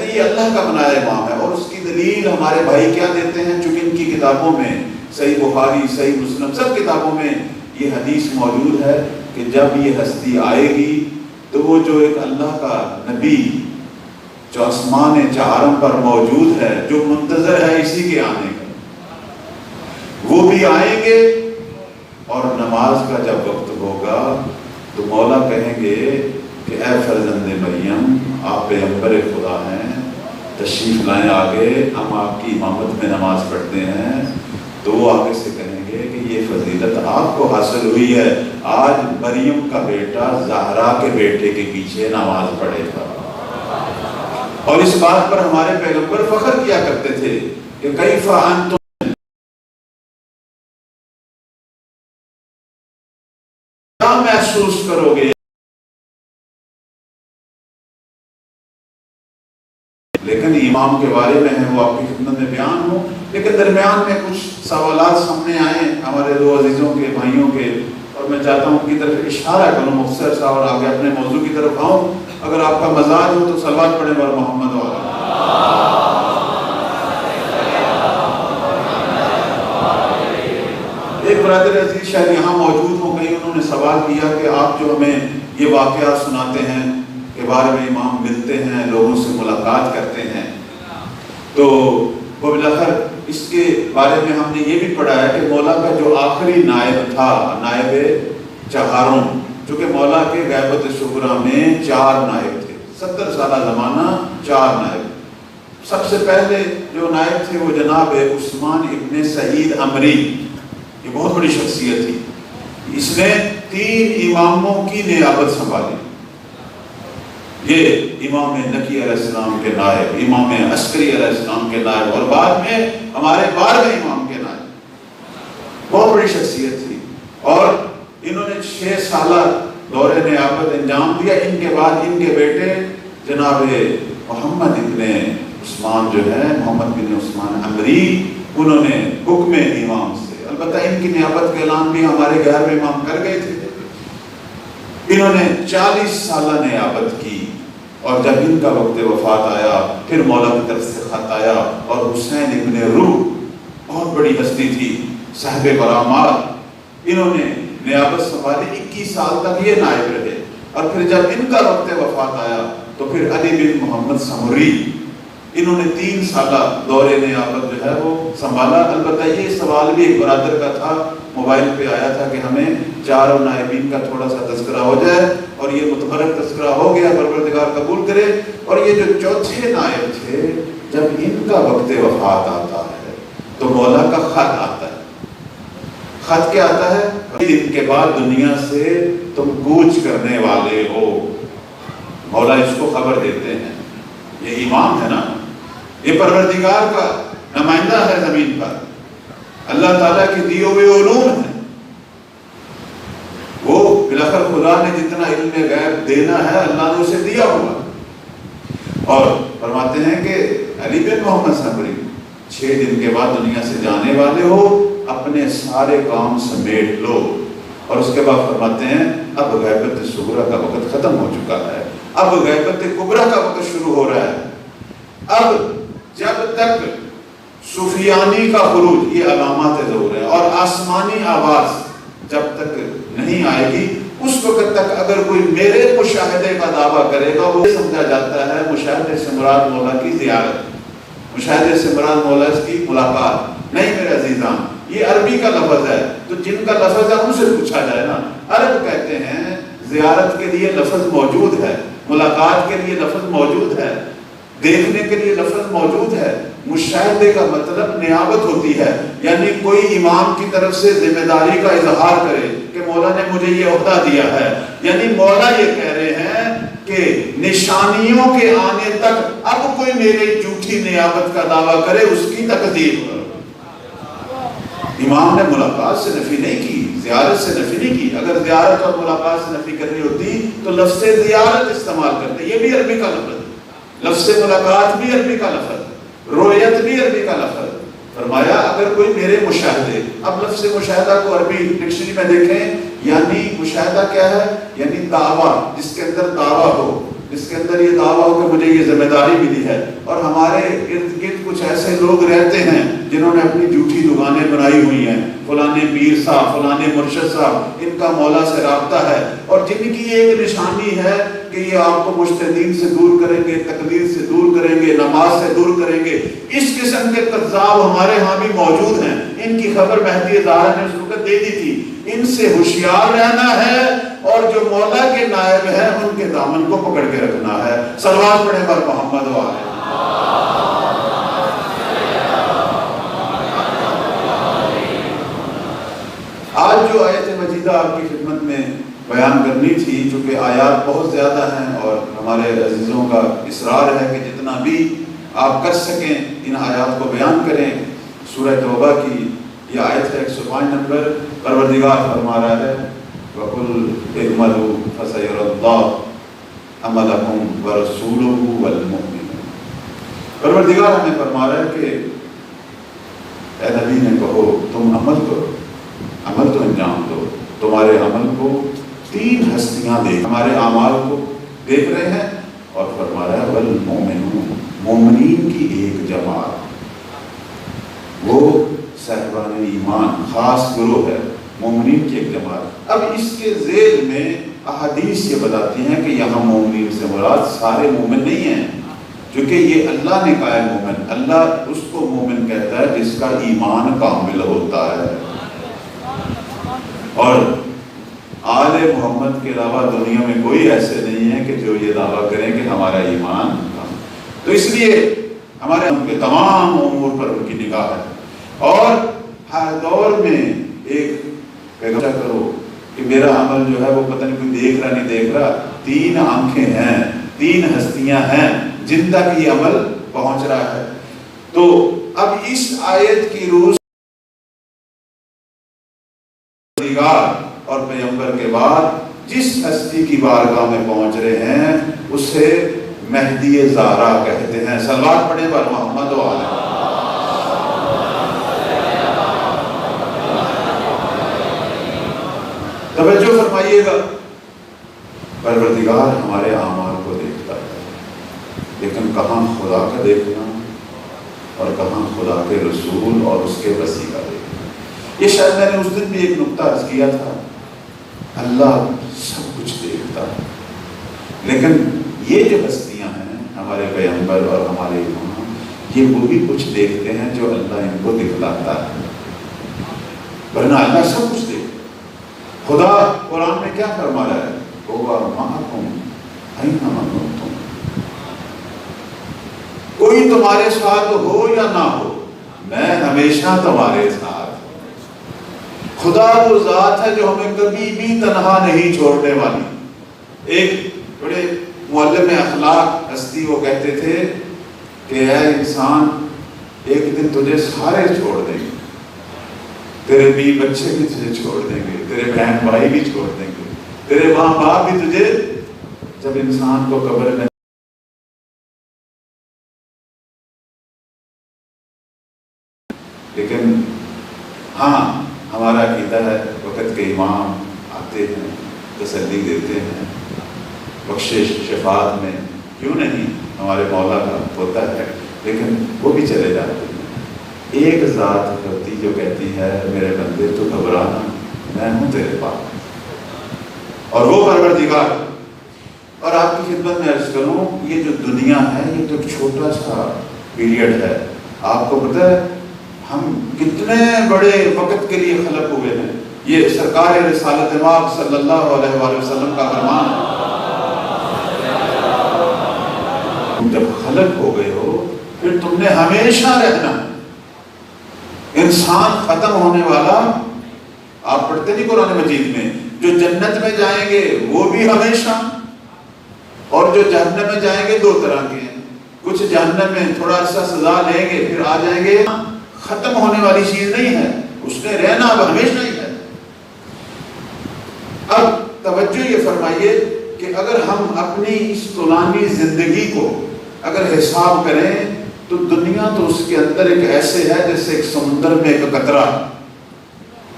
یہ اللہ کا بنایا امام ہے۔ اور اس کی دلیل ہمارے بھائی کیا دیتے ہیں؟ چونکہ ان کی کتابوں میں، صحیح بخاری، صحیح مسلم، سب کتابوں میں یہ حدیث موجود ہے کہ جب یہ ہستی آئے گی تو وہ جو ایک اللہ کا نبی جو آسمان چہارم پر موجود ہے، جو منتظر ہے اسی کے آنے کا، وہ بھی آئیں گے۔ اور نماز کا جب وقت ہوگا تو مولا کہیں گے کہ اے فرزند مریم، آپ پیغمبر خدا ہیں، تشریف لائیں آگے، ہم آپ کی امامت میں نماز پڑھتے ہیں۔ تو وہ آگے سے کہیں گے کہ یہ فضیلت آپ کو حاصل ہوئی ہے، آج مریم کا بیٹا زہرا کے بیٹے کے پیچھے نماز پڑھے گا۔ اور اس بات پر ہمارے پیغمبر فخر کیا کرتے تھے کہ کیف انتم کیا محسوس کرو گے، لیکن امام کے بارے میں ہے وہ آپ کی خدمت میں بیان ہو۔ لیکن درمیان میں کچھ سوالات سامنے آئے ہمارے دو عزیزوں کے، بھائیوں کے، اور میں چاہتا ہوں ان کی طرف اشارہ کروں مختصر سا اور آگے اپنے موضوع کی طرف آؤں۔ اگر آپ کا مزاج ہو تو صلوات پڑھیں بر محمد و علیہ۔ ایک برادر عزیز شاید یہاں موجود ہوں، کہیں انہوں نے سوال کیا کہ آپ جو ہمیں یہ واقعات سناتے ہیں کہ بارے میں امام ملتے ہیں، لوگوں سے ملاقات کرتے ہیں، تو وہ بلاخر اس کے بارے میں ہم نے یہ بھی پڑھا ہے کہ مولا کا جو آخری نائب تھا، نائب چہارم، چونکہ مولا کے غیبت صغریٰ میں 4 نائب تھے، 70 سالہ زمانہ 4 نائب۔ سب سے پہلے جو نائب تھے وہ جناب عثمان ابن سعید عمری، یہ بہت بڑی شخصیت تھی، اس نے 3 اماموں کی نیابت سنبھالی۔ یہ امام نقی علیہ السلام کے نائب، امام عسکری علیہ السلام کے نائب، اور بعد میں ہمارے 12ویں امام کے نائب۔ بہت بڑی شخصیت تھی، اور انہوں نے 6 سالہ دور نیابت انجام دیا۔ ان کے بعد ان کے بیٹے جناب محمد ابن عثمان جو ہے، محمد بن عثمان عمری، انہوں نے حکم امام سے، البتہ ان کی نیابت کا اعلان بھی ہمارے 11ویں امام کر گئے تھے۔ انہوں نے 40 سالہ نیابت کی، اور جب ان کا وقت وفات آیا پھر مولا کی طرف سے خط آیا، اور حسین ابن روح بہت بڑی ہستی تھی، صاحب کرامات، انہوں نے نیابت سنبھالی، 21 سال تک یہ نائب رہے۔ اور پھر جب ان کا وقت وفات آیا تو پھر علی بن محمد سمری، انہوں نے 3 سالہ دور نیابت جو ہے وہ سنبھالا۔ البتہ یہ سوال بھی ایک برادر کا تھا، موبائل پہ آیا تھا کہ ہمیں 4 نائبین کا تھوڑا سا تذکرہ ہو جائے، اور یہ متبرک تذکرہ ہو گیا، پروردگار قبول کرے۔ اور یہ جو 4تھے نائب تھے، جب ان کا وقت وفات آتا ہے تو مولا کا خط آتا ہے۔ خط کیا آتا ہے؟ ان کے بعد دنیا سے تم کوچ کرنے والے ہو۔ مولا اس کو خبر دیتے ہیں، یہ امام ہے نا، یہ پروردگار کا نمائندہ ہے زمین پر، اللہ تعالیٰ کی دیے ہوئے علوم ہیں، وہ بلاخر خدا نے جتنا علم غیب دینا ہے اللہ نے اسے دیا ہوا۔ اور فرماتے ہیں کہ علی بن محمد سمری 6 دن کے بعد دنیا سے جانے والے ہو، اپنے سارے کام سمیٹ لو۔ اور اس کے بعد فرماتے ہیں اب غیبت صغریٰ کا وقت ختم ہو چکا ہے، اب غیبت کبریٰ کا وقت شروع ہو رہا ہے۔ اب جب تک سفیانی کا خروج یہ علامات ظہور ہے، اور آسمانی آواز جب تک نہیں آئے گی اس وقت تک اگر کوئی میرے مشاہدے کا دعویٰ کرے گا وہ سمجھا جاتا ہے مشاہدے سے مراد مولا کی زیارت، مشاہدے سے مراد مولا کی ملاقات نہیں میرے عزیزان۔ یہ عربی کا لفظ ہے، تو جن کا لفظ ہے ان سے پوچھا جائے نا۔ عرب کہتے ہیں زیارت کے لیے لفظ موجود ہے، ملاقات کے لیے لفظ موجود ہے، دیکھنے کے لیے لفظ موجود ہے۔ مشاہدے کا مطلب نیابت ہوتی ہے، یعنی کوئی امام کی طرف سے ذمہ داری کا اظہار کرے کہ مولا نے مجھے یہ عہدہ دیا ہے، یعنی مولا یہ کہہ رہے ہیں کہ نشانیوں کے آنے تک اب کوئی میرے جھوٹی نیابت کا دعویٰ کرے اس کی تکذیب کرو۔ امام نے ملاقات سے نفی نہیں کی، زیارت سے نفی نہیں کی۔ اگر زیارت اور ملاقات سے نفی کرنی ہوتی تو لفظ زیارت استعمال کرتے، یہ بھی عربی کا لفظ ہے، لفظ ملاقات بھی عربی کا لفظ ہے، رویت بھی عربی کا لفظ۔ فرمایا اگر کوئی میرے مشاہدے، اب لفظ مشاہدہ کو عربی ڈکشنری میں دیکھیں، یعنی مشاہدہ کیا ہے؟ یعنی دعویٰ، جس کے اندر دعویٰ ہو، جس کے اندر یہ دعویٰ ہو کہ مجھے یہ ذمہ داری ملی ہے۔ اور ہمارے ارد گرد کچھ ایسے لوگ رہتے ہیں جنہوں نے اپنی جھوٹی دکانیں بنائی ہوئی ہیں، فلانے پیر صاحب، فلانے مرشد صاحب، ان کا مولا سے رابطہ ہے، اور جن کی ایک نشانی ہے کہ یہ آپ کو مجتہدین سے دور کریں گے، تقلید سے دور کریں گے، نماز سے دور کریں گے۔ اس قسم کے کذاب ہمارے ہاں بھی موجود ہیں، ان کی خبر مہدی ظاہر نے اس وقت دے دی تھی۔ ان سے ہوشیار رہنا ہے، اور جو مولا کے نائب ہیں ان کے دامن کو پکڑ کے رکھنا ہے۔ صلوات پڑھیں بر محمد و آلہ۔ آج جو آیت مجیدہ آپ کی خدمت میں بیان کرنی تھی، چونکہ آیات بہت زیادہ ہیں اور ہمارے عزیزوں کا اصرار ہے کہ جتنا بھی آپ کر سکیں ان آیات کو بیان کریں۔ سورہ توبہ کی یہ آیت ہے 105 نمبر، پروردگار فرما رہا ہے وَقُلْ اِعْمَلُوا فَسَيَرَى اللَّهُ عَمَلَكُمْ وَرَسُولُهُ وَالْمُؤْمِنُونَ۔ پروردگار ہمیں فرما رہا ہے کہ اے نبی نے کہو تم عمل کرو، عمل تو انجام دو، تمہارے عمل کو تین ہستیاں دیکھ، ہمارے اعمال کو دیکھ رہے ہیں، اور فرما رہا ہے وَالْمُؤْمِنُونَ، مومنین کی ایک جماعت، وہ صاحبان ایمان خاص گروہ ہے، مومنین کی ایک جماعت۔ اب اس کے ذیل میں احادیث یہ بتاتی ہیں کہ یہاں مومنین سے مراد سارے مومن نہیں ہیں، کیونکہ یہ اللہ نے کہا ہے مومن، اللہ اس کو مومن کہتا ہے جس کا ایمان کامل ہوتا ہے۔ اور آل محمد کے علاوہ دنیا میں کوئی ایسے نہیں ہے کہ جو یہ دعویٰ کریں کہ ہمارا ایمان کامل۔ تو اس لیے ہمارے ان کے تمام امور پر ان کی نگاہ ہے، اور ہر دور میں ایک پیغام کرو کہ میرا عمل جو ہے وہ پتہ نہیں کوئی دیکھ رہا نہیں دیکھ رہا، تین آنکھیں ہیں، تین ہستیاں ہیں جن تک یہ عمل پہنچ رہا ہے۔ تو اب اس آیت کی روح اور پیغمبر کے بعد جس ہستی کی بارگاہ میں پہنچ رہے ہیں اسے مہدی زہرا کہتے ہیں۔ صلوات پڑھیں بر محمد و آلہ۔ توجہ فرمائیے گا، پروردگار ہمارے اعمال کو دیکھتا ہے، لیکن کہاں خدا کا دیکھنا اور کہاں خدا کے رسول اور اس کے وسیع کا دیکھنا۔ یہ شاید میں نے اس دن بھی ایک نقطہ عرض کیا تھا، اللہ سب کچھ دیکھتا ہے، لیکن یہ جو ہستیاں ہیں ہمارے پیغمبر اور ہمارے امام، یہ وہ بھی کچھ دیکھتے ہیں جو اللہ ان کو دکھلاتا ہے، ورنہ اللہ سب کچھ دیکھتا ہے۔ خدا قرآن میں کیا فرما رہا ہے؟ وَهُوَ مَعَكُمْ أَيْنَمَا كُنتُمْ، کوئی تمہارے ساتھ ہو یا نہ ہو میں ہمیشہ تمہارے ساتھ ہوں۔ خدا وہ ذات ہے جو ہمیں کبھی بھی تنہا نہیں چھوڑنے والی۔ ایک بڑے معلم اخلاق ہستی وہ کہتے تھے کہ اے انسان ایک دن تجھے سارے چھوڑ دیں گے، تیرے بیوی بچے بھی تجھے چھوڑ دیں گے، تیرے بہن بھائی بھی چھوڑ دیں گے، تیرے ماں باپ بھی تجھے، جب انسان کو قبر میں لیکن ہاں ہمارا عقیدہ ہے وقت کے امام آتے ہیں، تسلی دیتے ہیں، بخشش شفاعت میں کیوں نہیں ہمارے مولا کا ہوتا ہے، لیکن وہ بھی چلے جاتے ہیں۔ ایک ذات ہوتی جو کہتی ہے میرے بندے تو گھبرانا، میں ہوں تیرے پاس، اور وہ پروردگار۔ اور آپ کی خدمت میں عرض کروں، یہ جو دنیا ہے یہ تو ایک چھوٹا سا پیریڈ ہے۔ آپ کو پتہ ہے ہم کتنے بڑے وقت کے لیے خلق ہوئے ہیں، یہ سرکار رسالت مآب صلی اللہ علیہ وآلہ وسلم کا فرمان ہے۔ تم جب خلق ہو گئے ہو پھر تم نے ہمیشہ رہنا۔ انسان ختم ہونے والا، آپ پڑھتے نہیں قرآن مجید میں، جو جنت میں جائیں گے وہ بھی ہمیشہ، اور جو جہنم میں جائیں گے دو طرح کے ہیں، کچھ جہنم میں تھوڑا عرصہ سزا لیں گے پھر آ جائیں گے۔ ختم ہونے والی چیز نہیں ہے، اس نے رہنا اب ہمیشہ ہی ہے۔ اب توجہ یہ فرمائیے کہ اگر ہم اپنی اس طولانی زندگی کو اگر حساب کریں تو دنیا تو اس کے اندر ایک ایسے ہے جیسے ایک سمندر میں ایک قطرہ۔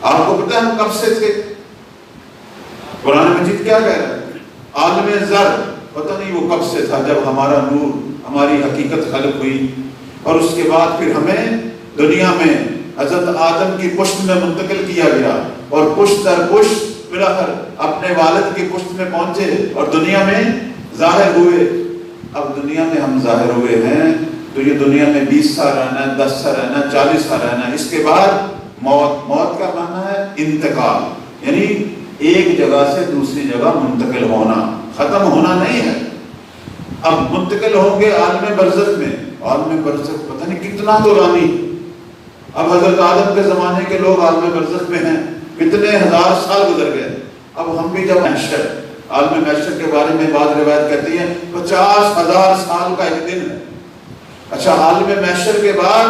آپ کو پتہ ہے ہم کب سے تھے؟ قرآن مجید کیا کہہ رہا ہے؟ عالم ذر، پتہ نہیں وہ کب سے تھا جب ہمارا نور، ہماری حقیقت خلق ہوئی، اور اس کے بعد پھر ہمیں دنیا میں حضرت آدم کی پشت میں منتقل کیا گیا، اور پشت در پشت بالآخر اپنے والد کی پشت میں پہنچے اور دنیا میں ظاہر ہوئے۔ اب دنیا میں ہم ظاہر ہوئے ہیں تو یہ دنیا میں 20 سال رہنا ہے، 10 سال رہنا ہے، 40 سال رہنا ہے، اس کے بعد موت۔ موت کا معنی ہے انتقال، یعنی ایک جگہ سے دوسری جگہ منتقل ہونا، ختم ہونا نہیں ہے۔ اب منتقل ہوں گے عالم برزخ میں، عالم برزخ پتہ نہیں کتنا طولانی۔ اب حضرت آدم کے زمانے کے لوگ عالم برزخ میں ہیں، کتنے ہزار سال گزر گئے۔ اب ہم بھی جب محشر، عالم محشر کے بارے میں بعض روایت کہتی ہیں 50,000 سال کا ایک دن ہے۔ اچھا، عالم محشر کے بعد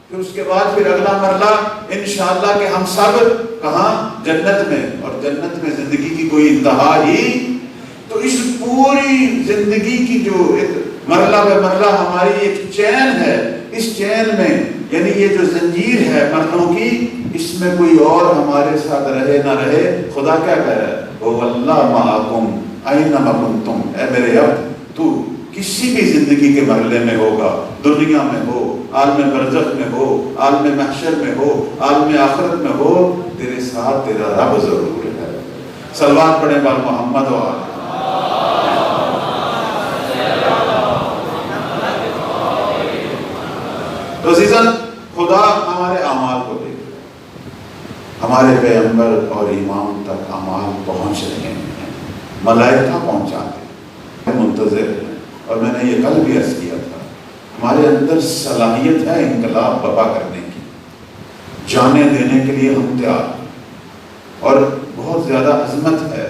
پھر اس کے بعد پھر اگلا مرحلہ انشاءاللہ کہ ہم سب کہاں؟ جنت میں، اور جنت میں زندگی کی کوئی انتہا ہی۔ تو اس پوری زندگی کی جو ایک مرحلہ بے مرحلہ ہماری ایک چین ہے، اس چین میں یعنی یہ جو زنجیر ہے مرحلوں کی، اس میں کوئی اور ہمارے ساتھ رہے نہ رہے، خدا کیا کہہ رہا ہے؟ وَوَاللَّهُ مَعَكُمْ أَيْنَمَا كُنْتُمْ، اے میرے عبد تو کسی بھی زندگی کے مرحلے میں ہوگا، دنیا میں ہو، عالم برزخ میں ہو، عالم محشر میں ہو، عالم آخرت میں ہو، تیرے ساتھ تیرا رب ضرور ہے۔ صلوات پڑھیں بار محمد و آل۔ تو عزیزاً، خدا ہمارے اعمال کو دیکھ، ہمارے پیغمبر اور امام تک اعمال پہنچ رہے ہیں، ملائکہ پہنچاتے ہیں، منتظر ہیں۔ اور میں نے یہ کل بھی عرض کیا تھا، ہمارے اندر صلاحیت ہے انقلاب برپا کرنے کی، جانے دینے کے لیے ہم تیار ہیں، اور بہت زیادہ عظمت ہے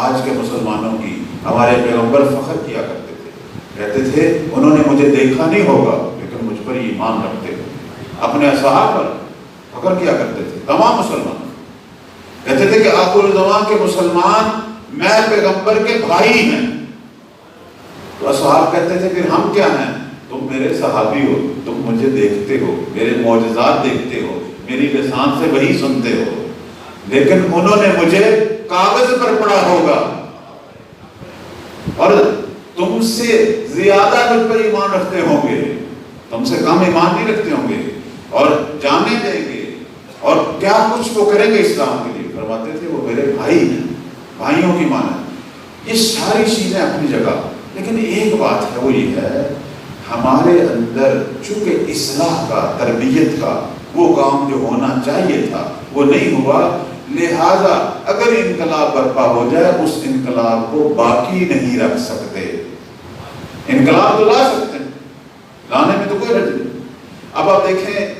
آج کے مسلمانوں کی۔ ہمارے پیغمبر فخر کیا کرتے تھے، کہتے تھے انہوں نے مجھے دیکھا نہیں ہوگا لیکن مجھ پر ایمان رکھتے تھے، اپنے اصحاب پر فخر کیا کرتے تھے۔ تمام مسلمان کہتے تھے کہ آخر الزمان کے مسلمان میں پیغمبر کے بھائی ہیں۔ تو اصحاب کہتے تھے پھر ہم کیا ہیں؟ تم میرے صحابی ہو، تم مجھے دیکھتے ہو، میرے معجزات دیکھتے ہو، میری لسان سے وہی سنتے ہو، لیکن انہوں نے مجھے کاغذ پر پڑھا ہوگا، اور تم سے زیادہ مجھ پر ایمان رکھتے ہوں گے، تم سے کم ایمان نہیں رکھتے ہوں گے، اور جانے دیں گے، اور کیا کچھ وہ کریں گے اسلام کے لیے۔ فرماتے تھے وہ میرے بھائی ہیں، بھائیوں کی مانا۔ یہ ساری چیزیں اپنی جگہ، لیکن ایک بات ہے، وہ یہ ہے ہمارے اندر چونکہ اصلاح کا، تربیت کا وہ کام جو ہونا چاہیے تھا وہ نہیں ہوا، لہذا اگر انقلاب برپا ہو جائے اس انقلاب کو باقی نہیں رکھ سکتے۔ انقلاب تو لا سکتے ہیں، لانے میں تو کوئی حرج نہیں۔ اب آپ دیکھیں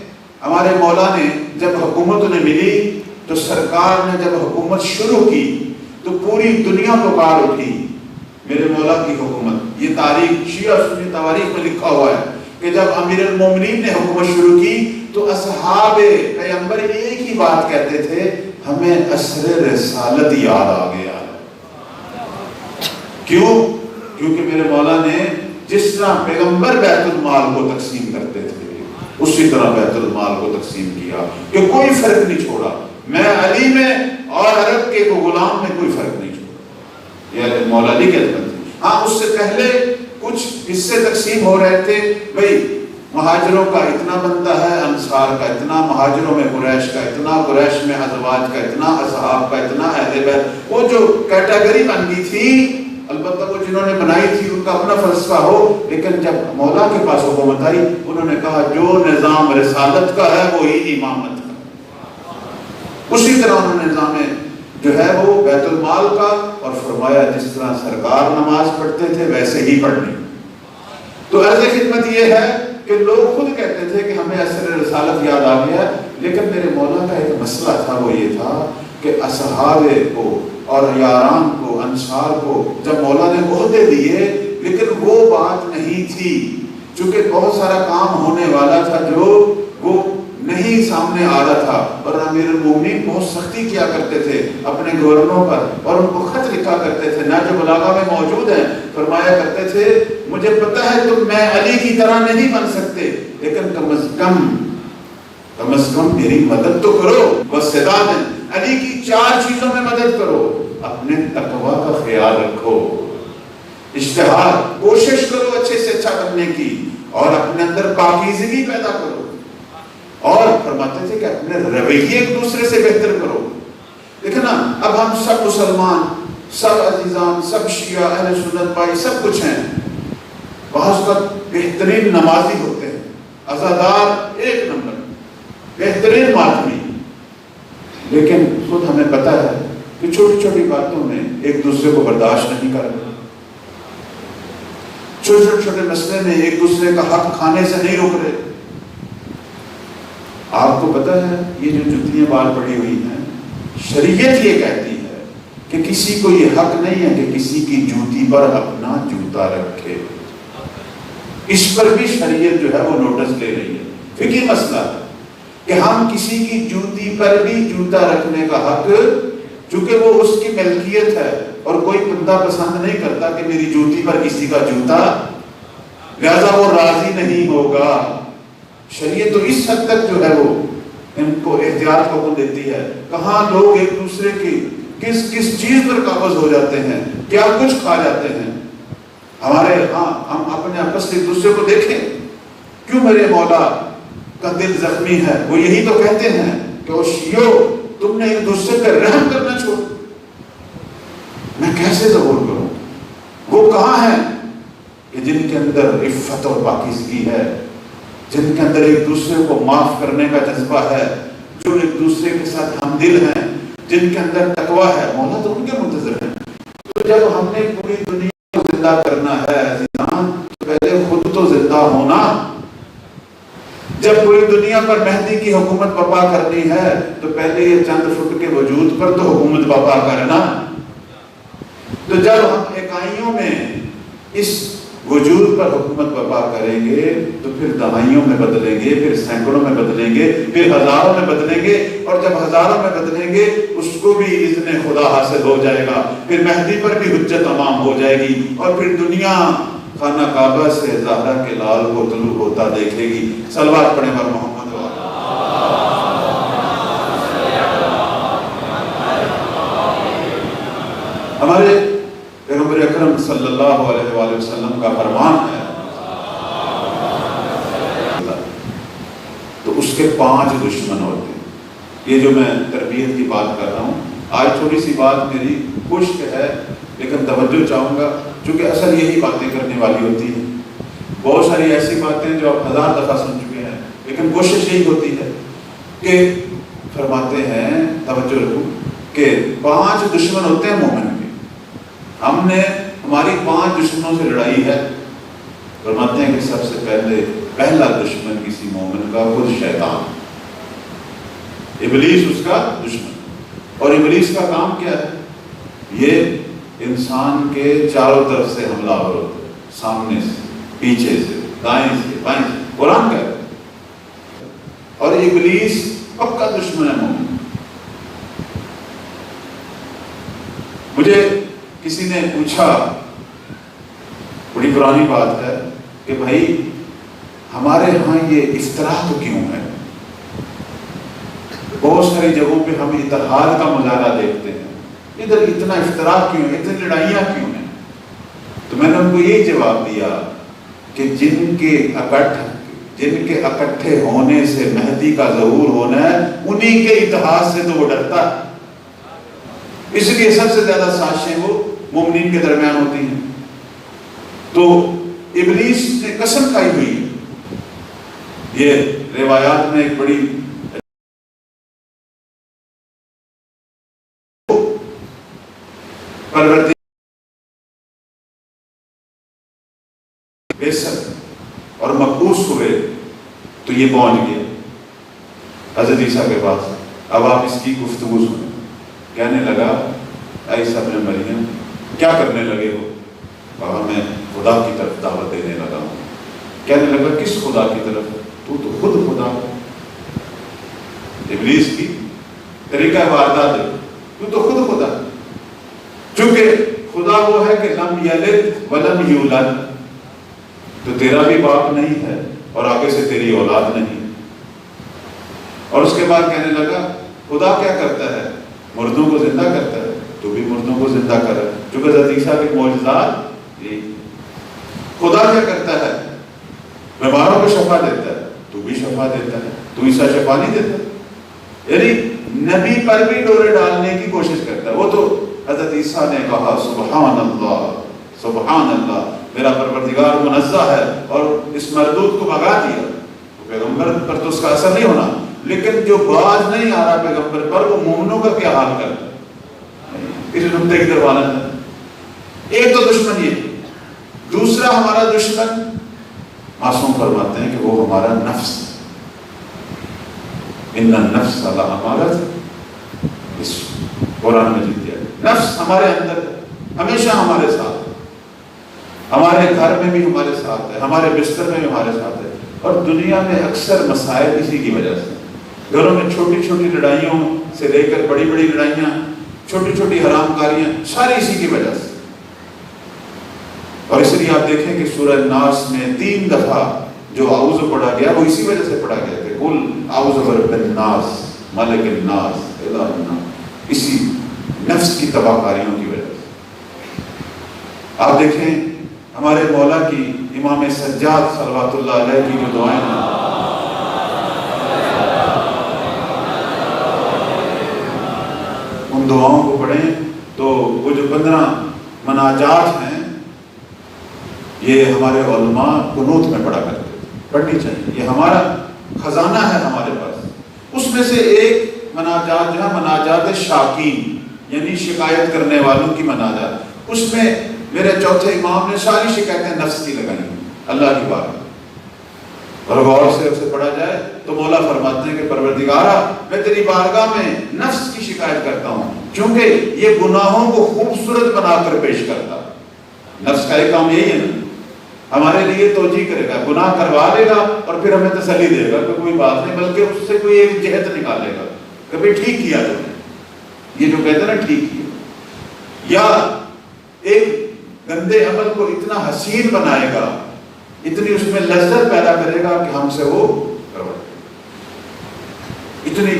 ہمارے مولا نے جب حکومت نے ملی تو سرکار نے جب حکومت شروع کی تو پوری دنیا پکار اٹھی میرے مولا کی حکومت۔ یہ تاریخ شیعہ سنی تواریخ میں لکھا ہوا ہے کہ جب امیر المومنین نے حکومت شروع کی تو اصحاب پیغمبر ایک ہی بات کہتے تھے، ہمیں عصر رسالت یاد آ گیا۔ کیوں؟ کیونکہ میرے مولا نے جس طرح پیغمبر بیت المال کو تقسیم کرتے تھے اسی طرح بیت المال کو تقسیم کیا کہ کوئی فرق نہیں چھوڑا، میں علی میں اور عرب کے غلام میں کوئی فرق نہیں چھوڑا۔ یہ مولا علی کہتے ہیں۔ ہاں اس سے پہلے کچھ حصے تقسیم ہو رہے تھے، بھئی مہاجروں کا اتنا بنتا ہے، انصار کا اتنا، مہاجروں میں قریش کا اتنا، قریش میں ازواج کا اتنا، اصحاب کا اتنا، اہل بیت، وہ جو کیٹیگری بن گئی تھی، البتہ وہ جنہوں نے بنائی تھی ان کا اپنا فلسفہ ہو، لیکن جب مولا کے پاس حکومت آئی انہوں نے کہا جو نظام رسالت کا ہے وہی امامت کا، اسی طرح انہوں نے نظام جو ہے وہ بیت المال کا، اور فرمایا جس طرح سرکار نماز پڑھتے تھے ویسے ہی پڑھنی۔ تو عرض خدمت یہ ہے کہ لوگ خود کہتے تھے کہ ہمیں اثر رسالت یاد آ گیا، لیکن میرے مولا کا ایک مسئلہ تھا، وہ یہ تھا کہ اصحاب کو اور یاران کو، انصار کو جب مولا نے عہدے دیے، لیکن وہ بات نہیں تھی، چونکہ بہت سارا کام ہونے والا تھا جو وہ نہیں سامنے آ رہا تھا، اور امیر المومنین بہت سختی کیا کرتے تھے اپنے گورنروں پر، اور ان کو خط لکھا کرتے تھے، نہ جو بلاغہ میں موجود ہیں، فرمایا کرتے تھے مجھے پتہ ہے تم میں علی کی طرح نہیں بن سکتے، لیکن کم از کم میری مدد تو کرو، وَسِدَادٍ، علی کی 4 چیزوں میں مدد کرو، اپنے تقوی کا خیال رکھو، اجتہاد، کوشش کرو اچھے سے اچھا کرنے کی، اور اپنے اندر پاکیزگی پیدا کرو، اور فرماتے تھے کہ اپنے رویے ایک دوسرے سے بہتر کرو۔ دیکھنا اب ہم سب مسلمان، سب عزیزان، سب شیعہ، اہل سنت بھائی سب کچھ ہیں، بعض وقت بہترین نمازی ہوتے ہیں، عزادار 1 نمبر، بہترین ماتمی، لیکن خود ہمیں پتہ ہے کہ چھوٹی چھوٹی باتوں میں ایک دوسرے کو برداشت نہیں کر رہے، چھوٹے مسئلے میں ایک دوسرے کا حق کھانے سے نہیں روک رہے۔ آپ کو پتہ ہے یہ جو جوتیاں بال پڑی ہوئی ہیں، شریعت یہ کہتی ہے کہ کسی کو یہ حق نہیں ہے کہ کسی کی جوتی پر اپنا جوتا رکھے، اس پر بھی شریعت جو ہے وہ نوٹس لے رہی ہے، فقہی مسئلہ ہے کہ ہم کسی کی جوتی پر بھی جوتا رکھنے کا حق، چونکہ وہ اس کی ملکیت ہے، اور کوئی بندہ پسند نہیں کرتا کہ میری جوتی پر کسی کا جوتا، لہذا وہ راضی نہیں ہوگا۔ شریعت تو اس حد تک جو ہے وہ ان کو احتیاط کو دیتی ہے، کہاں لوگ ایک دوسرے کی کس چیز پر قابض ہو جاتے ہیں، کیا کچھ کھا جاتے ہیں۔ ہمارے ہم اپنے آپس ایک دوسرے کو دیکھیں، کیوں میرے مولا کا دل زخمی ہے، وہ یہی تو کہتے ہیں کہ او شیعو تم نے ایک دوسرے پر رحم کرنا چھوڑ، میں کیسے ظہور کروں؟ وہ کہاں ہیں کہ جن کے اندر عفت اور پاکیزگی ہے، جن کے اندر ایک دوسرے کو معاف کرنے کا جذبہ ہے، جو ایک دوسرے کے ساتھ ہم دل ہیں، جن کے اندر تقویٰ ہے، مولا تو ان کے منتظر ہیں۔ تو جب ہم نے پوری دنیا کو زندہ کرنا ہے عزیزان، تو پہلے خود تو زندہ ہونا، جب پوری دنیا پر مہدی کی حکومت برپا کرنی ہے تو پہلے یہ چند فٹ کے وجود پر تو حکومت برپا کرنا۔ تو جب ہم اکائیوں میں اس وجود پر حکومت برپا کریں گے تو پھر دہائیوں میں بدلیں گے، پھر سینکڑوں میں بدلیں گے، پھر ہزاروں میں بدلیں گے، اور جب ہزاروں میں بدلیں گے اس کو بھی اذن خدا حاصل ہو جائے گا، پھر مہدی پر بھی حجت تمام ہو جائے گی، اور پھر دنیا خانہ کعبہ سے زہرا کے لال کو طلوع ہوتا دیکھے گی۔ صلوات پڑھیں بر محمد۔ ہمارے پیغمبر اکرم صلی اللہ علیہ وآلہ وسلم کا فرمان ہے، تو اس کے 5 دشمن ہوتے ہیں۔ یہ جو میں تربیت کی بات کر رہا ہوں، آج تھوڑی سی بات میری خشک ہے لیکن توجہ چاہوں گا، چونکہ اصل یہی باتیں کرنے والی ہوتی ہیں۔ بہت ساری ایسی باتیں جو آپ 1000 دفعہ سن چکے ہیں، لیکن کوشش یہی ہوتی ہے کہ فرماتے ہیں، توجہ رکھو، کہ 5 دشمن ہوتے ہیں مومن کے۔ ہم نے ہماری 5 دشمنوں سے لڑائی ہے، فرماتے ہیں کہ سب سے پہلا دشمن کسی مومن کا خود شیطان، ابلیس اس کا دشمن۔ اور ابلیس کا کام کیا ہے؟ یہ انسان کے چاروں طرف سے حملہ آور ہوتا ہے، سامنے سے، پیچھے سے، دائیں سے، بائیں سے، قرآن کا ہے۔ اور ابلیس پکا دشمن ہے مومن۔ مجھے کسی نے پوچھا، بڑی پرانی بات ہے، کہ بھائی ہمارے ہاں یہ افطراء تو کیوں ہے؟ بہت ساری جگہوں پہ ہم اتحاد کا مظاہرہ دیکھتے ہیں، ادھر اتنا افطراء کیوں ہے، اتنی لڑائیاں کیوں ہیں؟ تو میں نے ان کو یہی جواب دیا کہ جن کے اکٹھ جن کے اکٹھے ہونے سے مہدی کا ظہور ہونا ہے، انہی کے اتحاد سے تو وہ ڈرتا ہے۔ اس لیے سب سے زیادہ سازشیں وہ مومنین کے درمیان ہوتی ہیں۔ تو ابلیس نے قسم کھائی ہوئی ہے، یہ روایات میں ایک بڑی پرورتی اور مقبوض ہوئے تو یہ پہنچ گیا حضرت عیسیٰ کے پاس۔ اب آپ اس کی گفتگو سنیں۔ کہنے لگا عیسیٰ ابن مریم کیا کرنے لگے ہو؟ کہا میں خدا کی طرف دعوت دینے لگا ہوں۔ کہنے لگا کس خدا کی طرف؟ تو خود خدا ہے۔ ابلیس کی طریقہ واردات ہے، تو خود خدا ہے۔ چونکہ خدا وہ ہے کہ لم یلد ولم یولد، تو تیرا بھی باپ نہیں ہے اور آگے سے تیری اولاد نہیں۔ اور اس کے بعد کہنے لگا خدا کیا کرتا ہے؟ مردوں کو زندہ کرتا ہے، تو بھی مردوں کو زندہ کر رہا ہے، چونکہ حضرت عیسیٰ کے معجزات یہی۔ خدا کیا کرتا ہے؟ بیماروں کو شفا دیتا ہے، تو بھی شفا دیتا ہے، تو عیسیٰ شفا نہیں دیتا۔ یعنی نبی پر بھی ڈورے ڈالنے کی کوشش کرتا ہے۔ وہ تو حضرت عیسیٰ نے کہا سبحان اللہ سبحان اللہ، میرا پروردگار منزہ ہے، اور اس مردود کو بھگا دیا۔ تو پیغمبر پر تو اس کا اثر نہیں ہونا، لیکن جو باز نہیں آ رہا پیغمبر پر، وہ مومنوں کا کیا حال کرتا ہے؟ اس نقطے کی طرف آنا ہے۔ ایک تو دشمن یہ، دوسرا ہمارا دشمن معصوم فرماتے ہیں کہ وہ ہمارا نفس ہے۔ ان النفس لامارۃ، اس قرآن مجید دیا نفس ہمارے اندر ہمیشہ ہمارے ساتھ، ہمارے گھر میں بھی ہمارے ساتھ ہے، ہمارے بستر میں بھی ہمارے ساتھ ہے۔ اور دنیا میں اکثر مسائل اسی کی وجہ سے، گھروں میں چھوٹی چھوٹی لڑائیوں سے لے کر بڑی بڑی لڑائیاں، چھوٹی چھوٹی حرام کاریاں، ساری اسی کی وجہ سے۔ اور اس لیے آپ دیکھیں کہ سورہ ناس میں 3 دفعہ جو اعوذ پڑھا گیا وہ اسی وجہ سے پڑھا گیا کہ قل اعوذ برب الناس ملک الناس الہ الناس، اسی نفس کی تباہ کاریوں کی وجہ سے۔ آپ دیکھیں ہمارے مولا کی، امام سجاد صلوات اللہ علیہ کی جو دعائیں ہیں، ان دعاؤں کو پڑھیں تو وہ جو 15 مناجات ہیں، یہ ہمارے علماء قنوت میں پڑھا کرتے ہیں، پڑھنی چاہیے، یہ ہمارا خزانہ ہے ہمارے پاس۔ اس میں سے ایک مناجات جو ہے مناجات شاکین، یعنی شکایت کرنے والوں کی مناجات، اس میں میرے چوتھے امام نے ساری شکایتیں نفس کی لگائی اللہ کی بارگاہ، اور غور سے اسے پڑھا جائے تو مولا فرماتے ہیں کہ پروردگارا میں تیری بارگاہ میں نفس کی شکایت کرتا ہوں، چونکہ یہ گناہوں کو خوبصورت بنا کر پیش کرتا۔ نفس کا ایک کام یہی ہے نا، ہمارے لیے توجیہ کرے گا، گناہ کروا لے گا اور پھر ہمیں تسلی دے گا کہ کوئی بات نہیں، بلکہ اس سے کوئی ایک جہت نکالے گا کہ بھئی ٹھیک کیا تم نے، یہ جو کہتے ہیں نا ٹھیک کیا، یا ایک گندے عمل کو اتنا حسین بنائے گا، اتنی اس میں لذت پیدا کرے گا کہ ہم سے وہ کروائے۔ اتنی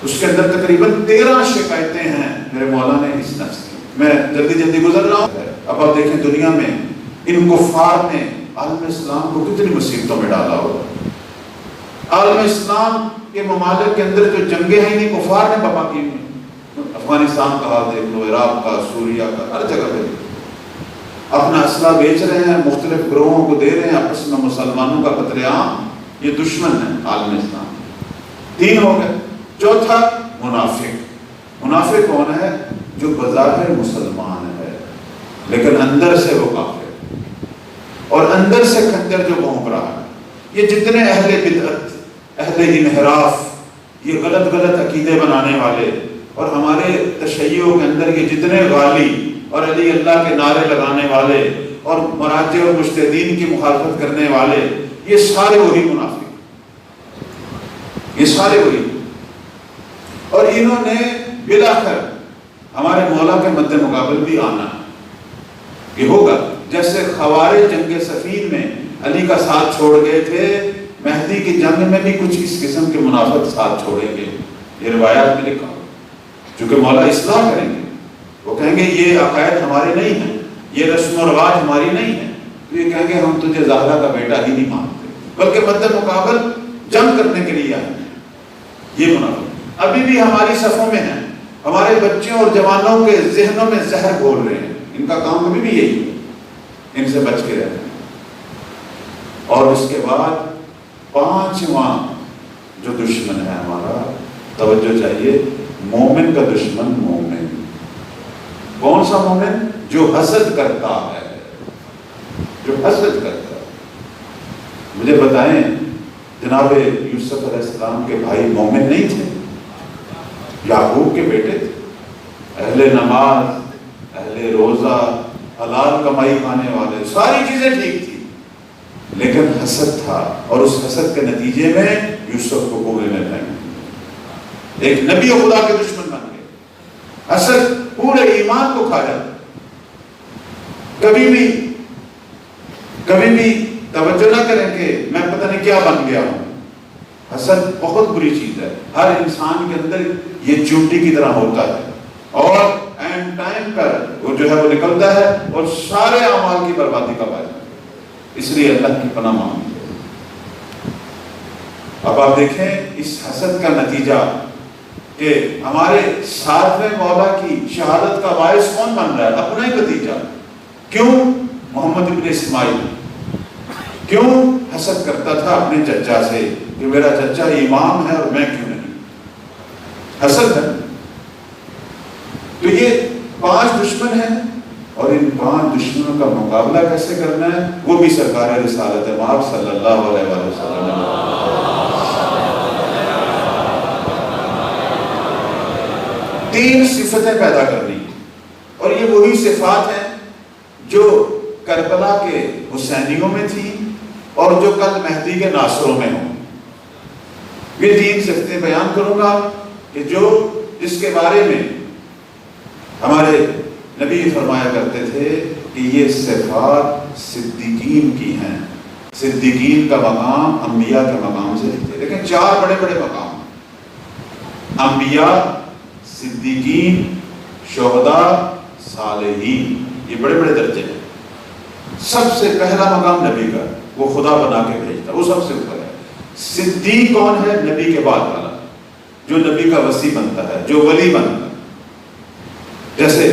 اس کے اندر تقریباً 13 شکایتیں ہیں میرے مولا نے اس نفس کی۔ میں جلدی گزر رہا ہوں۔ اب آپ دیکھیں دنیا میں ان کفار نے عالم اسلام کو کتنی مصیبتوں میں ڈالا ہوگا۔ عالم اسلام کے ممالک کے اندر جو جنگیں ہیں انہیں کفار نے بپا کی ہوئی، افغانستان کا حال دیکھ لو، عراق کا، سوریا کا، ہر جگہ پہ اپنا اسلحہ بیچ رہے ہیں، مختلف گروہوں کو دے رہے ہیں، آپس میں مسلمانوں کا قتل عام، یہ دشمن ہے عالم اسلام۔ 3 ہو گئے۔ چوتھا منافق۔ منافق کون ہے؟ جو بظاہر مسلمان ہے لیکن اندر سے وہ کافر، اور اندر سے خنجر جو بھونک رہا ہے۔ یہ جتنے اہل بدعت، اہل انحراف، یہ غلط عقیدے بنانے والے، اور ہمارے تشیعوں کے اندر یہ جتنے غالی اور علی اللہ کے نعرے لگانے والے اور مراجع اور مجتہدین کی مخالفت کرنے والے، یہ سارے وہی منافق، یہ سارے وہی۔ اور انہوں نے بلاخر ہمارے مولا کے مد مقابل بھی آنا، یہ ہوگا جیسے خوارج جنگ صفین میں علی کا ساتھ چھوڑ گئے تھے، مہدی کی جنگ میں بھی کچھ اس قسم کے منافق ساتھ چھوڑیں گے، یہ روایات میں لکھا، چونکہ مولا اصلاح کریں گے، وہ کہیں گے یہ عقائد ہمارے نہیں ہیں، یہ رسم و رواج ہماری نہیں ہے، تو یہ کہیں گے ہم تجھے زہرا کا بیٹا ہی نہیں مانتے، بلکہ مد مقابل جنگ کرنے کے لیے آئے. یہ منافق ابھی بھی ہماری صفوں میں ہیں، ہمارے بچوں اور جوانوں کے ذہنوں میں زہر گھول رہے ہیں. ان کا کام ابھی بھی یہی ہے، ان سے بچ کے رہنا. اور اس کے بعد پانچواں جو دشمن ہے ہمارا، توجہ چاہیے، مومن کا دشمن مومن. کون سا مومن؟ جو حسد کرتا ہے، جو حسد کرتا ہے. مجھے بتائیں، جناب یوسف علیہ السلام کے بھائی مومن نہیں تھے؟ یعقوب کے بیٹے تھے، اہل نماز، اہل روزہ، حلال کمائی کھانے والے، ساری چیزیں ٹھیک تھی، لیکن حسد تھا. اور اس حسد کے نتیجے میں یوسف کو کنویں میں پھینک دیا. ایک نبی خدا کے دشمن بن گئے. حسد پورے ایمان کو کھا جاتا. کبھی بھی توجہ نہ کریں کہ میں پتہ نہیں کیا بن گیا ہوں. حسد بہت بری چیز ہے. ہر انسان کے اندر یہ چونٹی کی طرح ہوتا ہے، اور اینڈ ٹائم پر وہ جو ہے وہ نکلتا ہے اور سارے اعمال کی بربادی کا باعث ہے. اس لیے اللہ کی پناہ مانگتے ہیں. اب آپ دیکھیں اس حسد کا نتیجہ کہ ہمارے ساتویں مولا کی شہادت کا باعث کون بن رہا ہے؟ اپنا ہی بھتیجا. کیوں؟ محمد ابن اسماعیل. کیوں حسد کرتا تھا اپنے چچا سے کہ میرا چچا امام ہے اور میں کیوں نہیں؟ حسد ہے. تو یہ 5 دشمن ہیں، اور ان 5 دشمنوں کا مقابلہ کیسے کرنا ہے وہ بھی سرکار رسالت مآب صلی اللہ علیہ وسلم نے. تین صفتیں پیدا کرنی، اور یہ وہی صفات ہیں جو کربلا کے حسینیوں میں تھی اور جو کل مہدی کے ناصروں میں ہوں. یہ 3 صفتیں بیان کروں گا کہ جس کے بارے میں ہمارے نبی فرمایا کرتے تھے کہ یہ صفات صدیقین کی ہیں. صدیقین کا مقام انبیاء کے مقام سے نہیں تھے، لیکن 4 بڑے بڑے مقام: انبیاء، صدیقین، شہداء، صالحین. یہ بڑے بڑے درجے ہیں. سب سے پہلا مقام نبی کا، وہ خدا بنا کے بھیجتا، وہ سب سے اوپر ہے. صدیق کون ہے؟ نبی کے بعد والا، جو نبی کا وصی بنتا ہے، جو ولی بنتا ہے. جیسے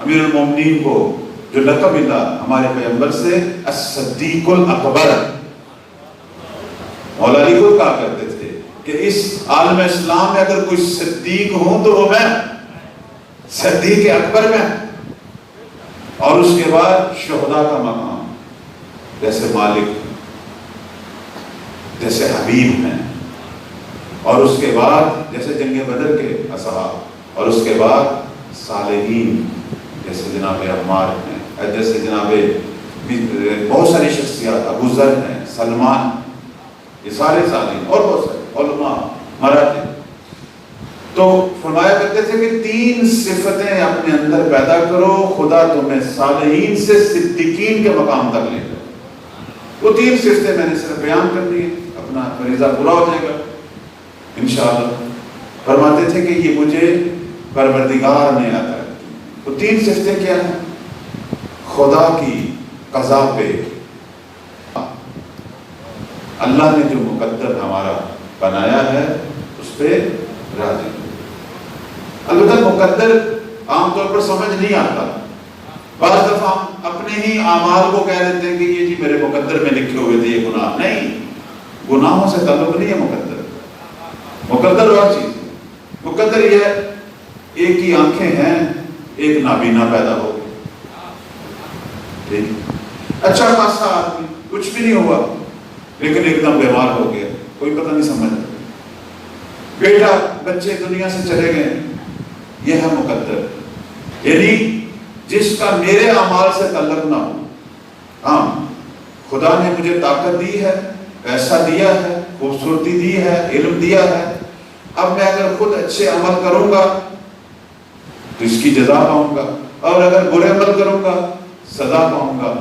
امیر المومنین کو جو لقب ملا ہمارے پیغمبر سے، الصدیق الاکبر. مولا علی کو کہا کرتے تھے کہ اس عالم اسلام میں اگر کوئی صدیق ہوں تو وہ میں، صدیق اکبر میں. اور اس کے بعد شہداء کا مقام، جیسے مالک، جیسے حبیب ہیں. اور اس کے بعد جیسے جنگ بدر کے اصحاب. اور اس کے بعد صالحین، جیسے جناب عمار ہیں، جیسے جناب بہت ساری شخصیات، ابو ذر ہیں، سلمان، یہ سارے صالحین، اور بہت سارے علماء مراتب. تو فرمایا کرتے تھے کہ 3 صفتیں اپنے اندر پیدا کرو، خدا تمہیں صالحین سے صدیقین کے مقام تک لے جائے. وہ 3 صفتیں میں نے صرف بیان کر دی، اپنا فریضہ پورا ہو جائے گا انشاءاللہ. فرماتے تھے کہ یہ مجھے پروردگار نے عطا کی. وہ 3 صفتیں کیا ہیں؟ خدا کی قضا پہ، اللہ نے جو مقدر ہمارا بنایا ہے اس پہ راضی. البتہ مقدر عام طور پر سمجھ نہیں آتا. بعض دفعہ ہم اپنے ہی اعمال کو کہہ دیتے ہیں کہ یہ جی میرے مقدر میں لکھے ہوئے تھے یہ گناہ. نہیں، گناہوں سے تعلق نہیں ہے مقدر. مقدر اور چیز. مقدر یہ ہے ایک کی آنکھیں ہیں، ایک نابینا پیدا ہو گئی. اچھا خاصا آدمی، کچھ بھی نہیں ہوا، لیکن ایک دم بیمار ہو گیا، کوئی پتہ نہیں سمجھ. بیٹا، بچے دنیا سے چلے گئے. یہ ہے مقدر، یعنی جس کا میرے اعمال سے تعلق نہ ہو. ہاں، خدا نے مجھے طاقت دی ہے، پیسہ دیا ہے، خوبصورتی دی ہے، علم دیا ہے. اب میں اگر خود اچھے عمل کروں گا تو اس کی جزا پاؤں گا، اور اگر برے عمل کروں گا سزا پاؤں گا.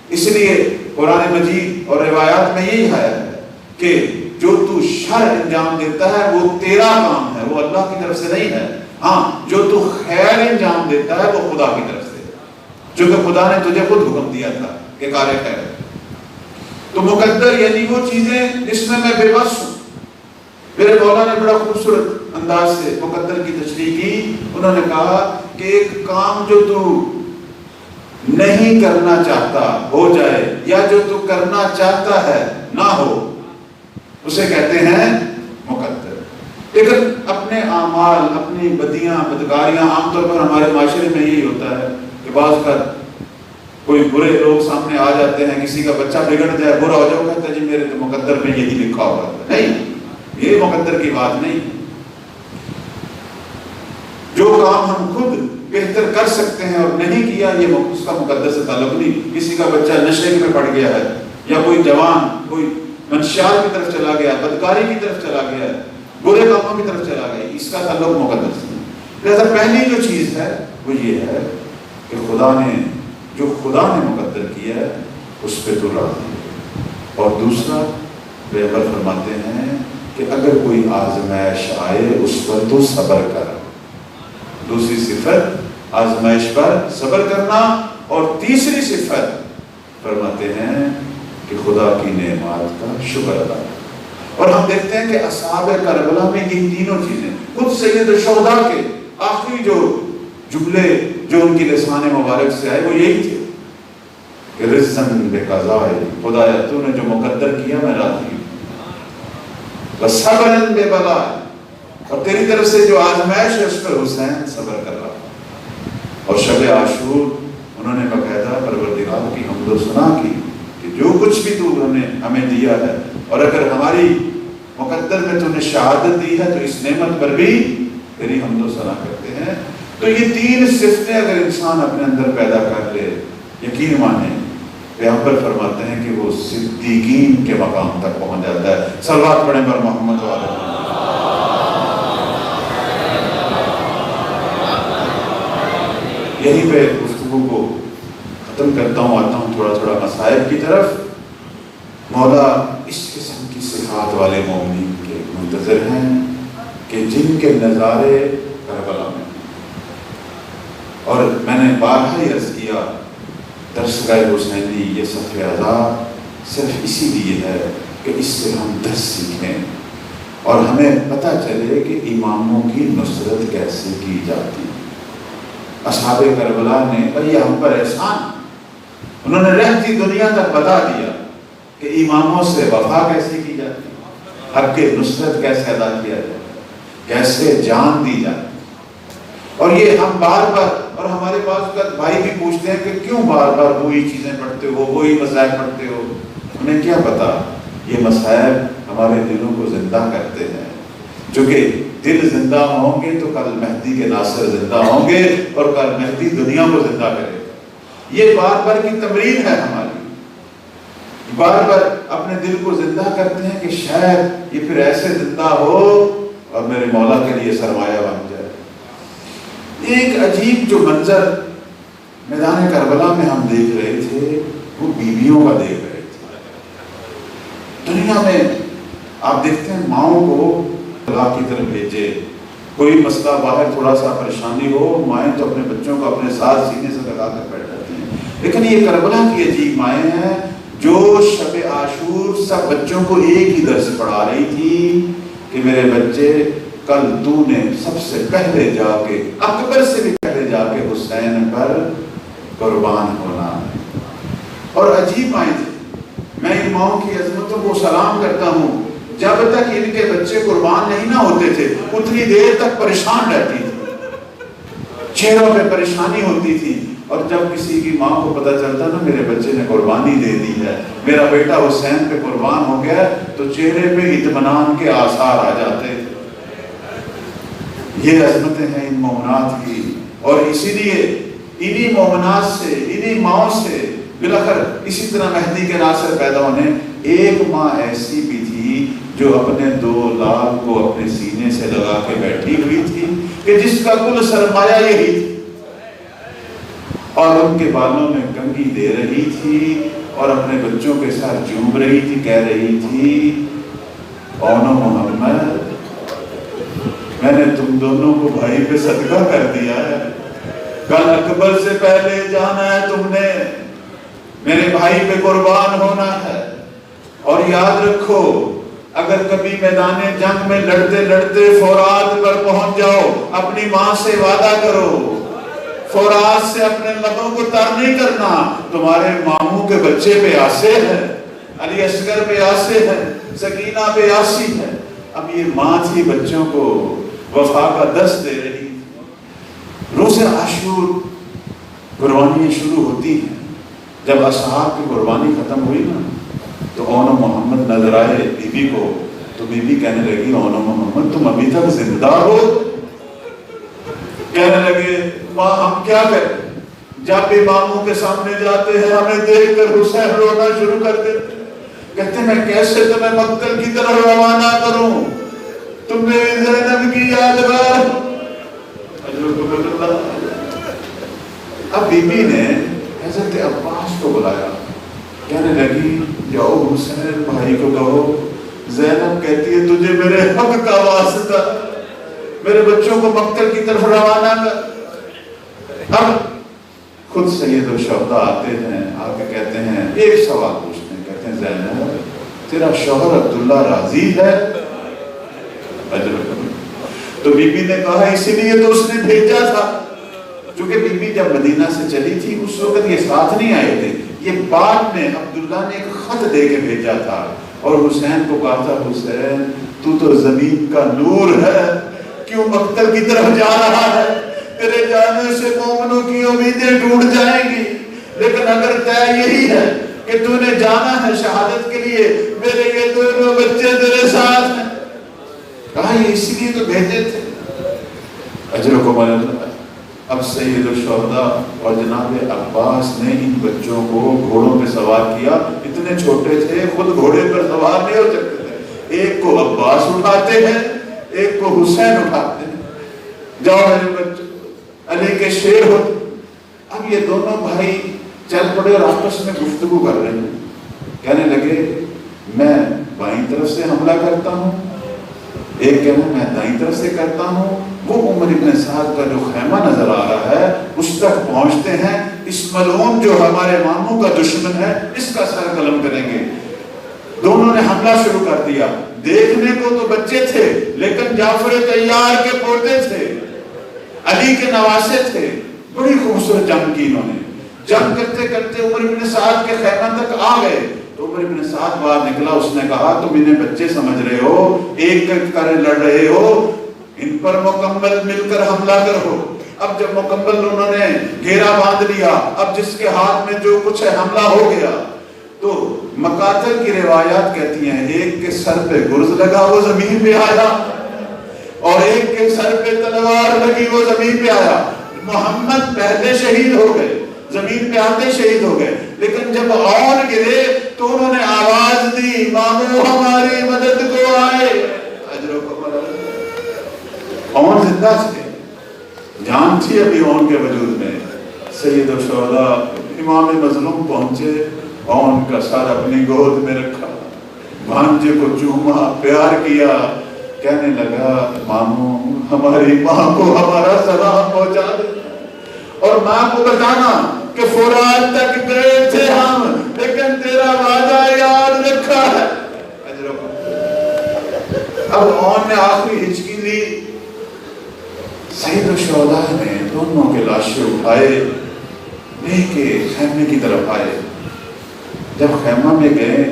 اس لیے قرآن مجید اور روایات میں یہی ہے کہ جو تو شر انجام دیتا ہے وہ تیرا کام ہے، وہ اللہ کی طرف سے نہیں ہے. ہاں، جو تو خیر انجام دیتا ہے وہ خدا کی طرف سے، جو کہ خدا نے تجھے خود حکم دیا تھا کہ کار خیر. تو مقدر یعنی وہ چیزیں جس میں بے بس ہوں. میرے مولا نے بڑا خوبصورت انداز سے مقدر کی تشریح کی. انہوں نے کہا کہ ایک کام جو تو نہیں کرنا چاہتا ہو جائے یا جو تو کرنا چاہتا ہے نہ ہو, اسے کہتے ہیں مقدر. لیکن اپنے اعمال, اپنی بدیاں بدکاریاں, عام طور پر ہمارے معاشرے میں یہی ہوتا ہے کہ بعض کا کوئی برے لوگ سامنے آ جاتے ہیں, کسی کا بچہ بگڑ جائے, برا ہو جائے, کہتا ہے جی میرے تو مقدر میں یہی لکھا ہوا ہے. نہیں, یہ مقدر کی بات نہیں. جو کام ہم خود بہتر کر سکتے ہیں اور نہیں کیا, یہ اس کا مقدر سے تعلق نہیں. کسی کا بچہ نشے میں پڑ گیا ہے, یا کوئی جوان کوئی منشیات کی طرف چلا گیا, بدکاری کی طرف چلا گیا, برے کاموں کی طرف چلا گیا, اس کا تعلق مقدر سے نہیں. لہذا پہلی جو چیز ہے وہ یہ ہے کہ جو خدا نے مقدر کیا ہے اس پہ تو راضی ہے. اور دوسرا پیغمبر فرماتے ہیں کہ اگر کوئی آزمائش آئے اس پر تو صبر کر. دوسری صفت آزمائش پر صبر کرنا. اور تیسری صفت فرماتے ہیں کہ خدا کی نعمات کا شکر ادا. اور ہم دیکھتے ہیں کہ اصحاب کربلا میں یہ تینوں چیزیں, خود سید الشہداء کے آخری جو جملے جو ان کی لسان مبارک سے آئے وہ یہی تھے کہ رزقاً بقضاء, خدایا تو نے جو مقدر کیا میں راضی ہوں. وصبراً ببلاء, اور تیری طرف سے جو آزمائش ہے اس پر حسین صبر کر رہا. اور شب عاشور انہوں نے باقاعدہ پروردگار کی حمد و ثنا کی کہ جو کچھ بھی تو نے ہمیں دیا ہے, اور اگر ہماری مقدر میں تو نے شہادت دی ہے تو اس نعمت پر بھی تیری حمد و ثنا کرتے ہیں. تو یہ تین صفتیں اگر انسان اپنے اندر پیدا کر لے, یقین مانے پیغمبر فرماتے ہیں کہ وہ صدیقین کے مقام تک پہنچ جاتا ہے. صلوات پڑھیں پر محمد و آلہ. یہیں پہ گفتگو کو ختم کرتا ہوں, آتا ہوں تھوڑا مسائل کی طرف. مولا اس قسم کی صفات والے مومنین کے منتظر ہیں کہ جن کے نظارے کربلا میں. اور میں نے بارہا ہی عرض کیا, درسگاہ حسینی یہ صف عزا صرف اسی لیے ہے کہ اس سے ہم درس سیکھیں اور ہمیں پتہ چلے کہ اماموں کی نصرت کیسے کی جاتی. اصحاب کربلا نے یہ ہم پر احسان, انہوں نے رہتی دنیا تک بتا دیا کہ اماموں سے وفا کیسے کی جاتی, حق کی نصرت کیسے ادا کیا جائے, کیسے جان دی جائے. اور یہ ہم بار بار, اور ہمارے پاس بھائی بھی پوچھتے ہیں کہ کیوں بار بار وہی چیزیں پڑھتے ہو, وہی مسائل پڑھتے ہو. انہیں کیا پتا یہ مسائل ہمارے دلوں کو زندہ کرتے ہیں. چونکہ دل زندہ ہوں گے تو کل مہدی کے ناصر زندہ ہوں گے, اور کل مہدی دنیا کو زندہ کرے گا. یہ بار بار کی تمرین ہے ہماری, بار بار اپنے دل کو زندہ کرتے ہیں کہ شاید یہ پھر ایسے زندہ ہو اور میرے مولا کے لیے سرمایہ بن جائے. ایک عجیب جو منظر میدان کربلا میں ہم دیکھ رہے تھے وہ بیویوں کا دیکھ رہے تھے. دنیا میں آپ دیکھتے ہیں ماؤں کو اللہ کی طرف بھیجے, کوئی مسئلہ باہر تھوڑا سا پریشانی ہو, مائیں تو اپنے بچوں کو اپنے ساتھ سینے سے لگا کر بیٹھ جاتی ہیں. لیکن یہ کربلا کی عجیب مائیں ہیں جو شب عاشور سب بچوں کو ایک ہی درس پڑھا رہی تھی کہ میرے بچے کل تو نے سب سے پہلے جا کے, اکبر سے بھی پہلے جا کے حسین پر قربان ہونا ہے. اور عجیب مائیں تھی. میں ان ماؤں کی عظمتوں کو سلام کرتا ہوں. جب تک ان کے بچے قربان نہیں نہ ہوتے تھے اتنی دیر تک پریشان رہتی تھی, چہروں پہ پریشانی ہوتی تھی. اور جب کسی کی ماں کو پتہ چلتا نا میرے بچے نے قربانی دے دی ہے, میرا بیٹا حسین پہ قربان ہو گیا, تو چہرے پہ اطمینان کے آثار آ جاتے تھے. یہ عظمتیں ہیں ان مومنات کی. اور اسی لیے انہی مومنات سے, انہی ماؤں سے بلاخر اسی طرح مہدی کے ناصر پیدا ہونے. ایک ماں ایسی بھی تھی جو اپنے 2 لال کو اپنے سینے سے لگا کے بیٹھی ہوئی تھی کہ جس کا کل سرمایہ یہی تھی, اور ان کے بالوں میں کنگھی دے رہی تھی اور اپنے بچوں کے ساتھ چوم رہی تھی, کہہ رہی تھی اونو محمد میں نے تم دونوں کو بھائی پہ صدقہ کر دیا ہے, کل اکبر سے پہلے جانا ہے تم نے, میرے بھائی پہ قربان ہونا ہے. اور یاد رکھو اگر کبھی میدان جنگ میں لڑتے لڑتے فرات پر پہنچ جاؤ، اپنی ماں سے وعدہ کرو، فرات سے اپنے لبوں کو تر نہیں کرنا، تمہارے ماموں کے بچے پیاسے ہیں، علی اصغر پیاسے ہیں، سکینہ پیاسی ہے۔ اب یہ ماں تھی بچوں کو وفا کا درس دے رہی۔ روز عاشور قربانیاں شروع ہوتی ہیں، جب اصحاب کی قربانی ختم ہوئی نا تو اون و محمد نظر آئے بی بی کو، تو بی بی کہنے لگی اون و محمد تم ابھی تک زندہ ہو؟ کہنے لگے ماں ہم کیا کریں، جب بھی ماموں کے سامنے جاتے ہیں ہمیں دیکھ کر حسین رونا شروع کر دیتے، کہتے میں کیسے تمہیں مقتل کی طرح روانہ کروں، تم نے زینب کی یادگار۔ اب بی بی نے حضرت عباس کو بلایا، کہنے لگی جاؤ حسین بھائی کو کہو زینب کہتی ہے تجھے میرے حق کا واسطہ، میرے بچوں کو مقتل کی طرف روانہ کر۔ اب خود سید الشہداء آتے ہیں، آ کے کہتے ہیں ایک سوال پوچھتے ہیں، کہتے ہیں زینب تیرا شوہر عبداللہ راضی ہے؟ تو بی بی نے کہا اسی لیے تو اس نے بھیجا تھا، چونکہ بی بی جب مدینہ سے چلی تھی اس وقت یہ ساتھ نہیں آئے تھے، یہ بعد میں عبداللہ نے ایک خط دے کے بھیجا تھا اور حسین کو کہا تھا حسین تو زمین کا نور ہے، کیوں مقتل کی طرف جا رہا ہے؟ تیرے جانے سے مومنوں کی امیدیں ٹوٹ جائیں گی، لیکن اگر طے یہی ہے کہ تو نے جانا ہے شہادت کے لیے، میرے یہ دونوں بچے تیرے ساتھ ہیں۔ کہا یہ اسی لیے تو بھیجے تھے۔ اجرکم اللہ۔ اب سید الشہداء اور جناب عباس نے ان بچوں کو گھوڑوں پہ سوار کیا، اتنے چھوٹے تھے خود گھوڑے پر سوار نہیں ہو سکتے تھے، ایک کو عباس اٹھاتے ہیں ایک کو حسین اٹھاتے ہیں، جاؤ میرے بچے علی کے شیر ہوتے۔ اب یہ دونوں بھائی چل پڑے اور آپس میں گفتگو کر رہے ہیں، کہنے لگے میں بائیں طرف سے حملہ کرتا ہوں، ایک کہنا میں دائیں طرف سے کرتا ہوں۔ وہ عمر ابن سعد کا جو خیمہ نظر آ رہا ہے اس تک پہنچتے ہیں، اس ملعون جو ہمارے ماموں کا دشمن ہے اس کا سر قلم کریں گے۔ دونوں نے حملہ شروع کر دیا، دیکھنے کو تو بچے تھے لیکن جعفر طیار کے پوتے تھے، علی کے نواسے تھے، بڑی خوبصورت جنگ کی انہوں نے۔ جنگ کرتے کرتے عمر ابن سعد کے خیمہ تک آ گئے تو عمر ابن سعد باہر نکلا، اس نے کہا تم انہیں بچے سمجھ رہے ہو، ایک ایک کر لڑ رہے ہو، ان پر مکمل مل کر حملہ کرو۔ اب جب مکمل انہوں نے گھیرا باندھ لیا، اب جس کے ہاتھ میں جو کچھ ہے حملہ ہو گیا۔ تو مقاتل کی روایات کہتی ہیں ایک کے سر پہ گرز لگا وہ زمین پہ آیا اور ایک کے سر پہ تلوار لگی وہ زمین پہ آیا۔ محمد پہلے شہید ہو گئے، زمین پہ آتے شہید ہو گئے، لیکن جب اور گرے تو انہوں نے آواز دی ماموں ہماری مدد کو آئے۔ اون زندہ تھے، جان تھی ابھی اون کے وجود میں۔ سید الشہداء امام مظلوم پہنچے، اون کا سر اپنی گود میں رکھا، بھانجے کو چوما، پیار کیا، کہنے لگا ماموں ہماری ماں کو ہمارا سلام پہنچا دے اور ماں کو بتانا کہ فرات تک گئے تھے ہم لیکن تیرا وعدہ یاد رکھا ہے۔ اب اون نے آخری ہچکی لی، سید الشہداء نے دونوں کے لاشیں اٹھائے لے کے خیمے کی طرف آئے۔ جب خیمہ میں گئے،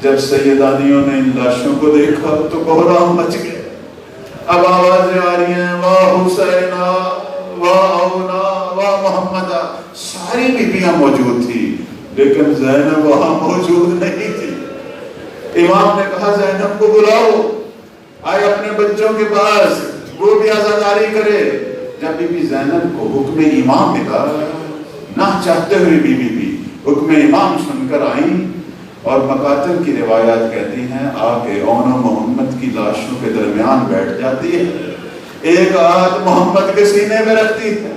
جب سیدانیوں نے ان لاشوں کو دیکھا تو بحران مچ گئے۔ اب آوازیں آ رہی ہیں واہ حسینہ واہ اونا واہ محمدہ، ساری بیبیاں موجود تھی لیکن زینب وہاں موجود نہیں تھی۔ امام نے کہا زینب کو بلاؤ، آئے اپنے بچوں کے پاس، وہ بھی آزاداری کرے۔ جب بی بی زینب کو حکم امام ملا، نہ چاہتے ہوئے بی بی بھی حکم امام سن کر آئیں اور مقاتل کی روایات کہتی ہیں آگے اون و محمد کی لاشوں کے درمیان بیٹھ جاتی ہے، ایک ہاتھ محمد کے سینے پہ رکھتی ہے،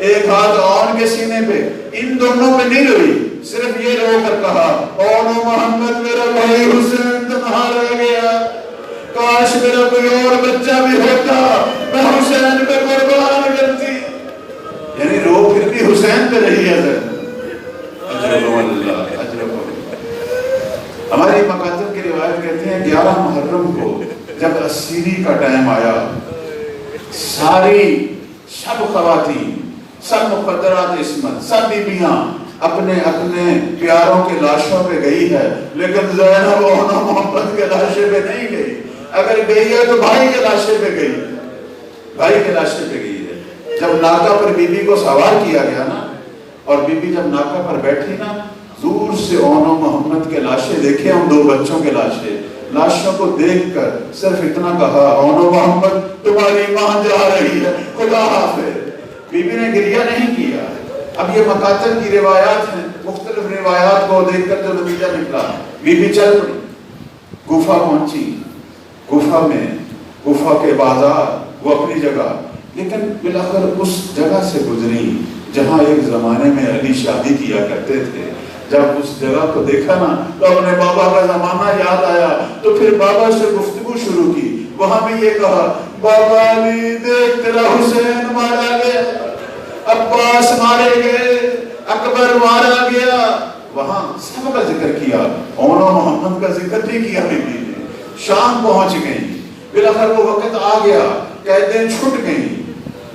ایک ہاتھ اون کے سینے پہ۔ ان دونوں پہ نہیں روئی، صرف یہ رو کر کہا اون و محمد میرا بھائی حسین تنہا رہ گیا، کاش میرا کوئی اور بچہ بھی ہوتا، میں حسین پہ قربان کرتی۔ یعنی رو پھر بھی حسین پہ رہی ہے۔ اجرکم اللہ، اجرکم۔ ہماری 11 محرم کو جب اسیری کا ٹائم آیا، ساری سب خواتین، سب مقدرات عصمت، سب بیبیاں اپنے اپنے پیاروں کے لاشوں پہ گئی ہے، لیکن زینب اونا محمد کے لاشے پہ نہیں گئی۔ اگر گئی ہے تو بھائی کے لاشے پہ گئی ہے، بھائی کے لاشے پہ گئی ہے۔ جب ناکہ پر بی بی کو سوار کیا گیا نا، اور بی بی جب ناکہ پر بیٹھی نا، دور سے اونا محمد کے لاشے دیکھے، ہم 2 بچوں کے لاشے، لاشوں کو دیکھ کر صرف اتنا کہا، اونا محمد تمہاری ماں جا رہی ہے، خدا حافظ۔ بی بی نے گریہ نہیں کیا۔ اب یہ مقاتل کی روایات ہیں، مختلف روایات کو دیکھ کر جو نتیجہ نکلا، بی بی چل پڑی، کوفہ پہنچی، کوفہ کے بازار، وہ اپنی جگہ، لیکن بلاخر اس جگہ سے گزری جہاں ایک زمانے میں علی شادی کیا کرتے تھے۔ جب اس جگہ کو دیکھا نا تو اپنے بابا کا زمانہ یاد آیا، تو پھر بابا سے گفتگو شروع کی۔ وہاں بھی یہ کہا، بابا علی دیکھ تیرا حسین مارا گیا، عباس مارے گئے، اکبر مارا گیا۔ وہاں سب کا ذکر کیا، اونا محمد کا ذکر نہیں کیا بی بی نے۔ شام پہنچ گئی، بلاخر وہ وقت آ گیا، قیدیں چھٹ گئیں۔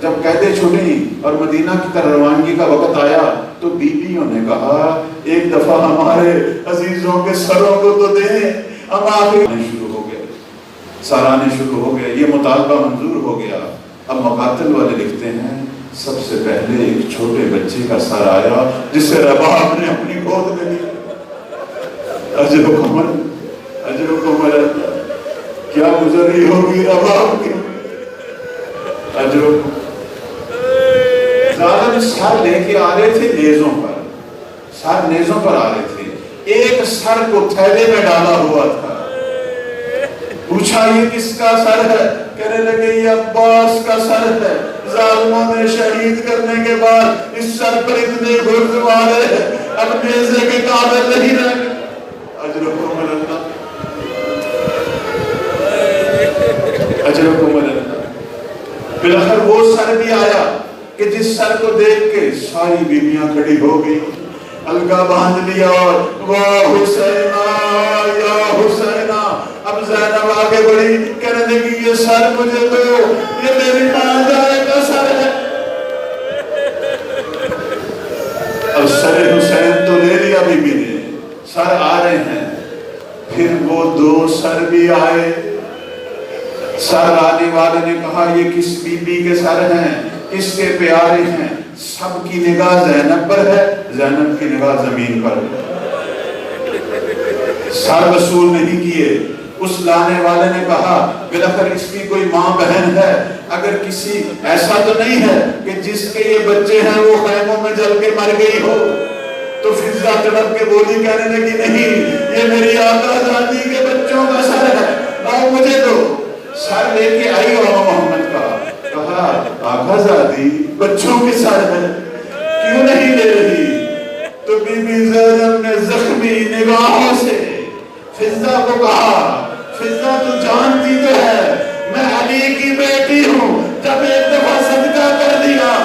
جب قیدیں چھٹیں اور مدینہ کی طرف روانگی کا وقت آیا تو بیویوں نے کہا، ایک دفعہ ہمارے عزیزوں کے سروں کو تو دیں، ہم آخر شروع ہو گئے، سارانے شروع ہو گئے، یہ مطالبہ منظور ہو گیا۔ اب مقاتل والے لکھتے ہیں، سب سے پہلے ایک چھوٹے بچے کا سر آیا جسے رباب نے اپنی گود میں لیا۔ اجر و کمر کیا گزری ہوگی رباب کی، اجر و ظالم سر لے کے آ رہے تھے نیزوں پر، سر نیزوں پر آ رہے تھے، ایک سر کو تھیلے میں ڈالا ہوا تھا۔ پوچھا یہ کس کا سر ہے؟ کہنے لگے یہ عباس کا سر ہے، ظالموں نے شہید کرنے کے بعد اس سر پر اتنے گرد مارے اب نیزے کے قابل نہیں رہ گئے۔ اجرکم اللہ، اجرکم اللہ۔ بلاخر وہ سر بھی آیا کہ جس سر کو دیکھ کے ساری بیویاں کھڑی ہو گئی، الگا باندھ لیا اور واہ حسینہ یا حسینہ۔ اب زینب آگے بڑھی، کہنے لگی یہ سر مجھے دو، یہ میری ماں جائے کا سر ہے۔ اب سر حسین تو لے لیا بی بی نے، سر آ رہے ہیں، پھر وہ 2 سر بھی آئے۔ سر آنے والے نے کہا یہ کس بی بی کے سر ہیں، کس کے پیارے ہیں؟ سب کی نگاہ زینب پر ہے، زینب کی نگاہ زمین پر ہے۔ سر وصول نہیں کیے۔ اس لانے والے نے کہا بلاخر اس کی کوئی ماں بہن ہے، اگر کسی ایسا تو نہیں ہے کہ جس کے یہ بچے ہیں وہ خیموں میں جل کے مر گئی ہو؟ تو فضا تڑپ کے بولی، کہنے لگی نہیں، یہ میری آقا زادی کے بچوں کا سر ہے، لاؤ مجھے دو۔ سر لے کے آئی اونا محمد کا، کہا آقا زادی بچوں کے سر ہے، کیوں نہیں لے رہی؟ تو بی بی زینب نے زخمی نگاہوں سے فضا کو کہا، فضا تو جانتی تو ہے میں علی کی بیٹی ہوں، جب ایک دفعہ صدقہ کر دیا۔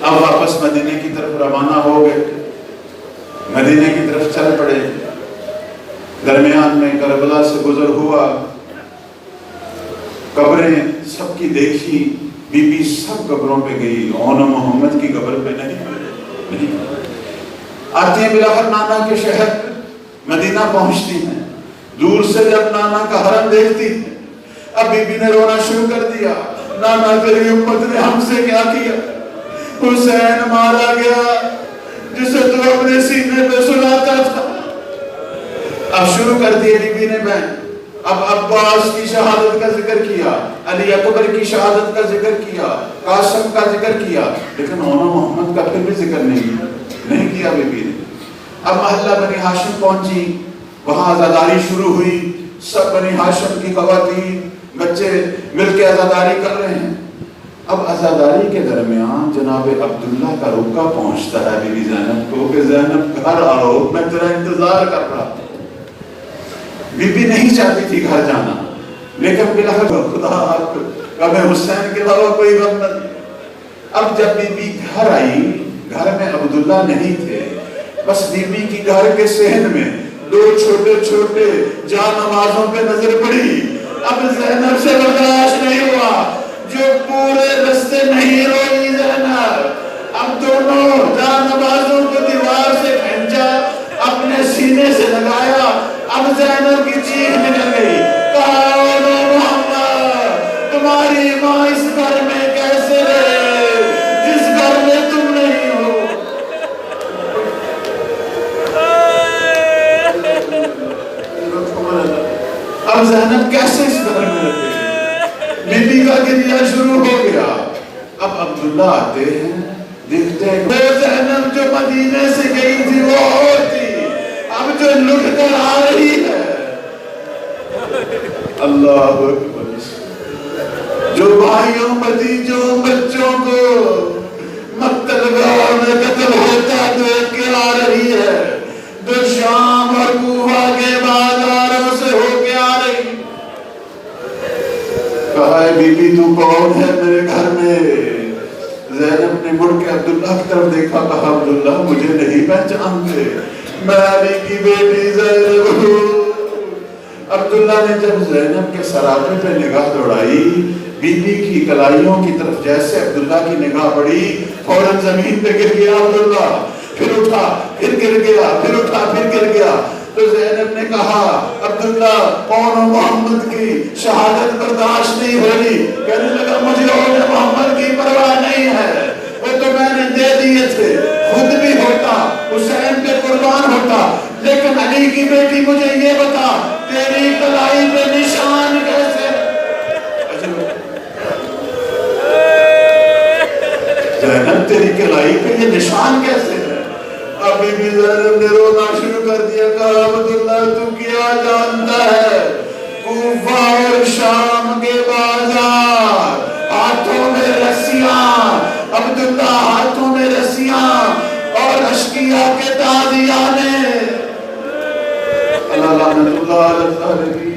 اب واپس مدینے کی طرف روانہ ہو گئے، مدینے کی طرف چل پڑے۔ درمیان میں کربلا سے گزر ہوا، قبریں سب کی دیکھی، بی بی سب قبروں پہ گئی، اونا محمد کی قبر پہ نہیں۔ آتی ہیں بلاخر نانا کے شہر، مدینہ پہنچتی ہیں، دور سے جب نانا کا حرم دیکھتی ہیں، اب بی بی نے رونا شروع کر دیا، نانا تیری امت نے ہم سے کیا کیا؟ حسین مارا گیا جسے تو اپنے سینے پہ سلاتا تھا۔ اب شروع کر دیے بی بی نے بہن، اب عباس کی شہادت کا ذکر کیا، علی اکبر کی شہادت کا ذکر کیا، قاسم کا ذکر کیا، لیکن اونا محمد کا پھر بھی ذکر نہیں کیا بی بی نے۔ اب محلہ بنی ہاشم پہنچی، وہاں عزاداری شروع ہوئی، سب بنی ہاشم کی خواتین بچے مل کے عزاداری کر رہے ہیں۔ اب عزاداری کے درمیان جناب عبداللہ کا رکا پہنچتا ہے بی بی زینب کو کہ زینب گھر آؤ، میں تیرا انتظار کر رہا ہوں۔ بی بی نہیں چاہتی تھی گھر جانا، لیکن بلاخر خدا کبھی حسین کے علاوہ کوئی غم نہ دیا۔ اب جب بی بی گھر آئی، گھر میں عبداللہ نہیں تھے، بس بی بی کی گھر کے صحن میں دو چھوٹے چھوٹے جا نمازوں پہ نظر پڑی۔ اب زینب سے برداشت نہیں ہوا، جو پورے رستے نہیں روئی زینب، اب دونوں جا نمازوں کو دیوار سے کھینچا، اپنے سینے سے لگایا۔ اب زینب کی چیخ نکل گئی، کہا اے محمد تمہاری ماں اس گھر میں کیسے رہے جس گھر میں تم نہیں ہو؟ اب زینب کیسے اس گھر میں رہے؟ بی بی کا گریہ شروع ہو گیا۔ اب عبداللہ آتے ہیں، دیکھتے ہیں وہ زینب جو مدینے سے گئی تھی وہ اور تھی، اب جو لٹ کر آ رہی ہے۔ اللہ اکبر، جو بھائیوں بھتیجوں بچوں کو مقتل گاہ میں قتل ہوتا دیکھ کے آ رہی ہے، جو شام اور کوفہ کے بازاروں سے ہو کے آ رہی۔ کہا ہے بی بی تو کون ہے میرے گھر میں؟ زینب نے مڑ کے عبداللہ کی طرف دیکھا، کہا عبداللہ مجھے نہیں پہچانتے، میں علی کی بیٹی زینب ہوں۔ عبداللہ نے جب زینب کے سراپے پہ نگاہ دوڑائی، بی بی کی کلائیوں کی طرف جیسے عبداللہ کی نگاہ پڑی، فوراً زمین پہ گر گیا عبداللہ، پھر اٹھا پھر گر گیا، پھر اٹھا پھر گر گیا۔ تو زینب نے کہا عبداللہ کون محمد کی شہادت برداشت نہیں ہو رہی؟ کہنے لگا مجھے اور محمد کی پرواہ نہیں ہے، وہ تو میں نے دے دیے تھے، خود بھی ہوتا حسین پہ قربان ہوتا، لیکن علی کی بیٹی مجھے یہ بتا تیری کلائی پہ نشان کیسے؟ زینب تیری کلائی پہ یہ نشان کیسے ہے؟ ابھی بھی زینب نے رونا شروع کر دیا، کہا عبداللہ تو کیا جانتا ہے؟ کوفہ اور شام کے بازار، ہاتھوں میں رسیاں، عبداللہ ہاتھوں میں رسیاں اور اشکیہ کے تازیانے۔ اللہ لعنت اللہ علیہ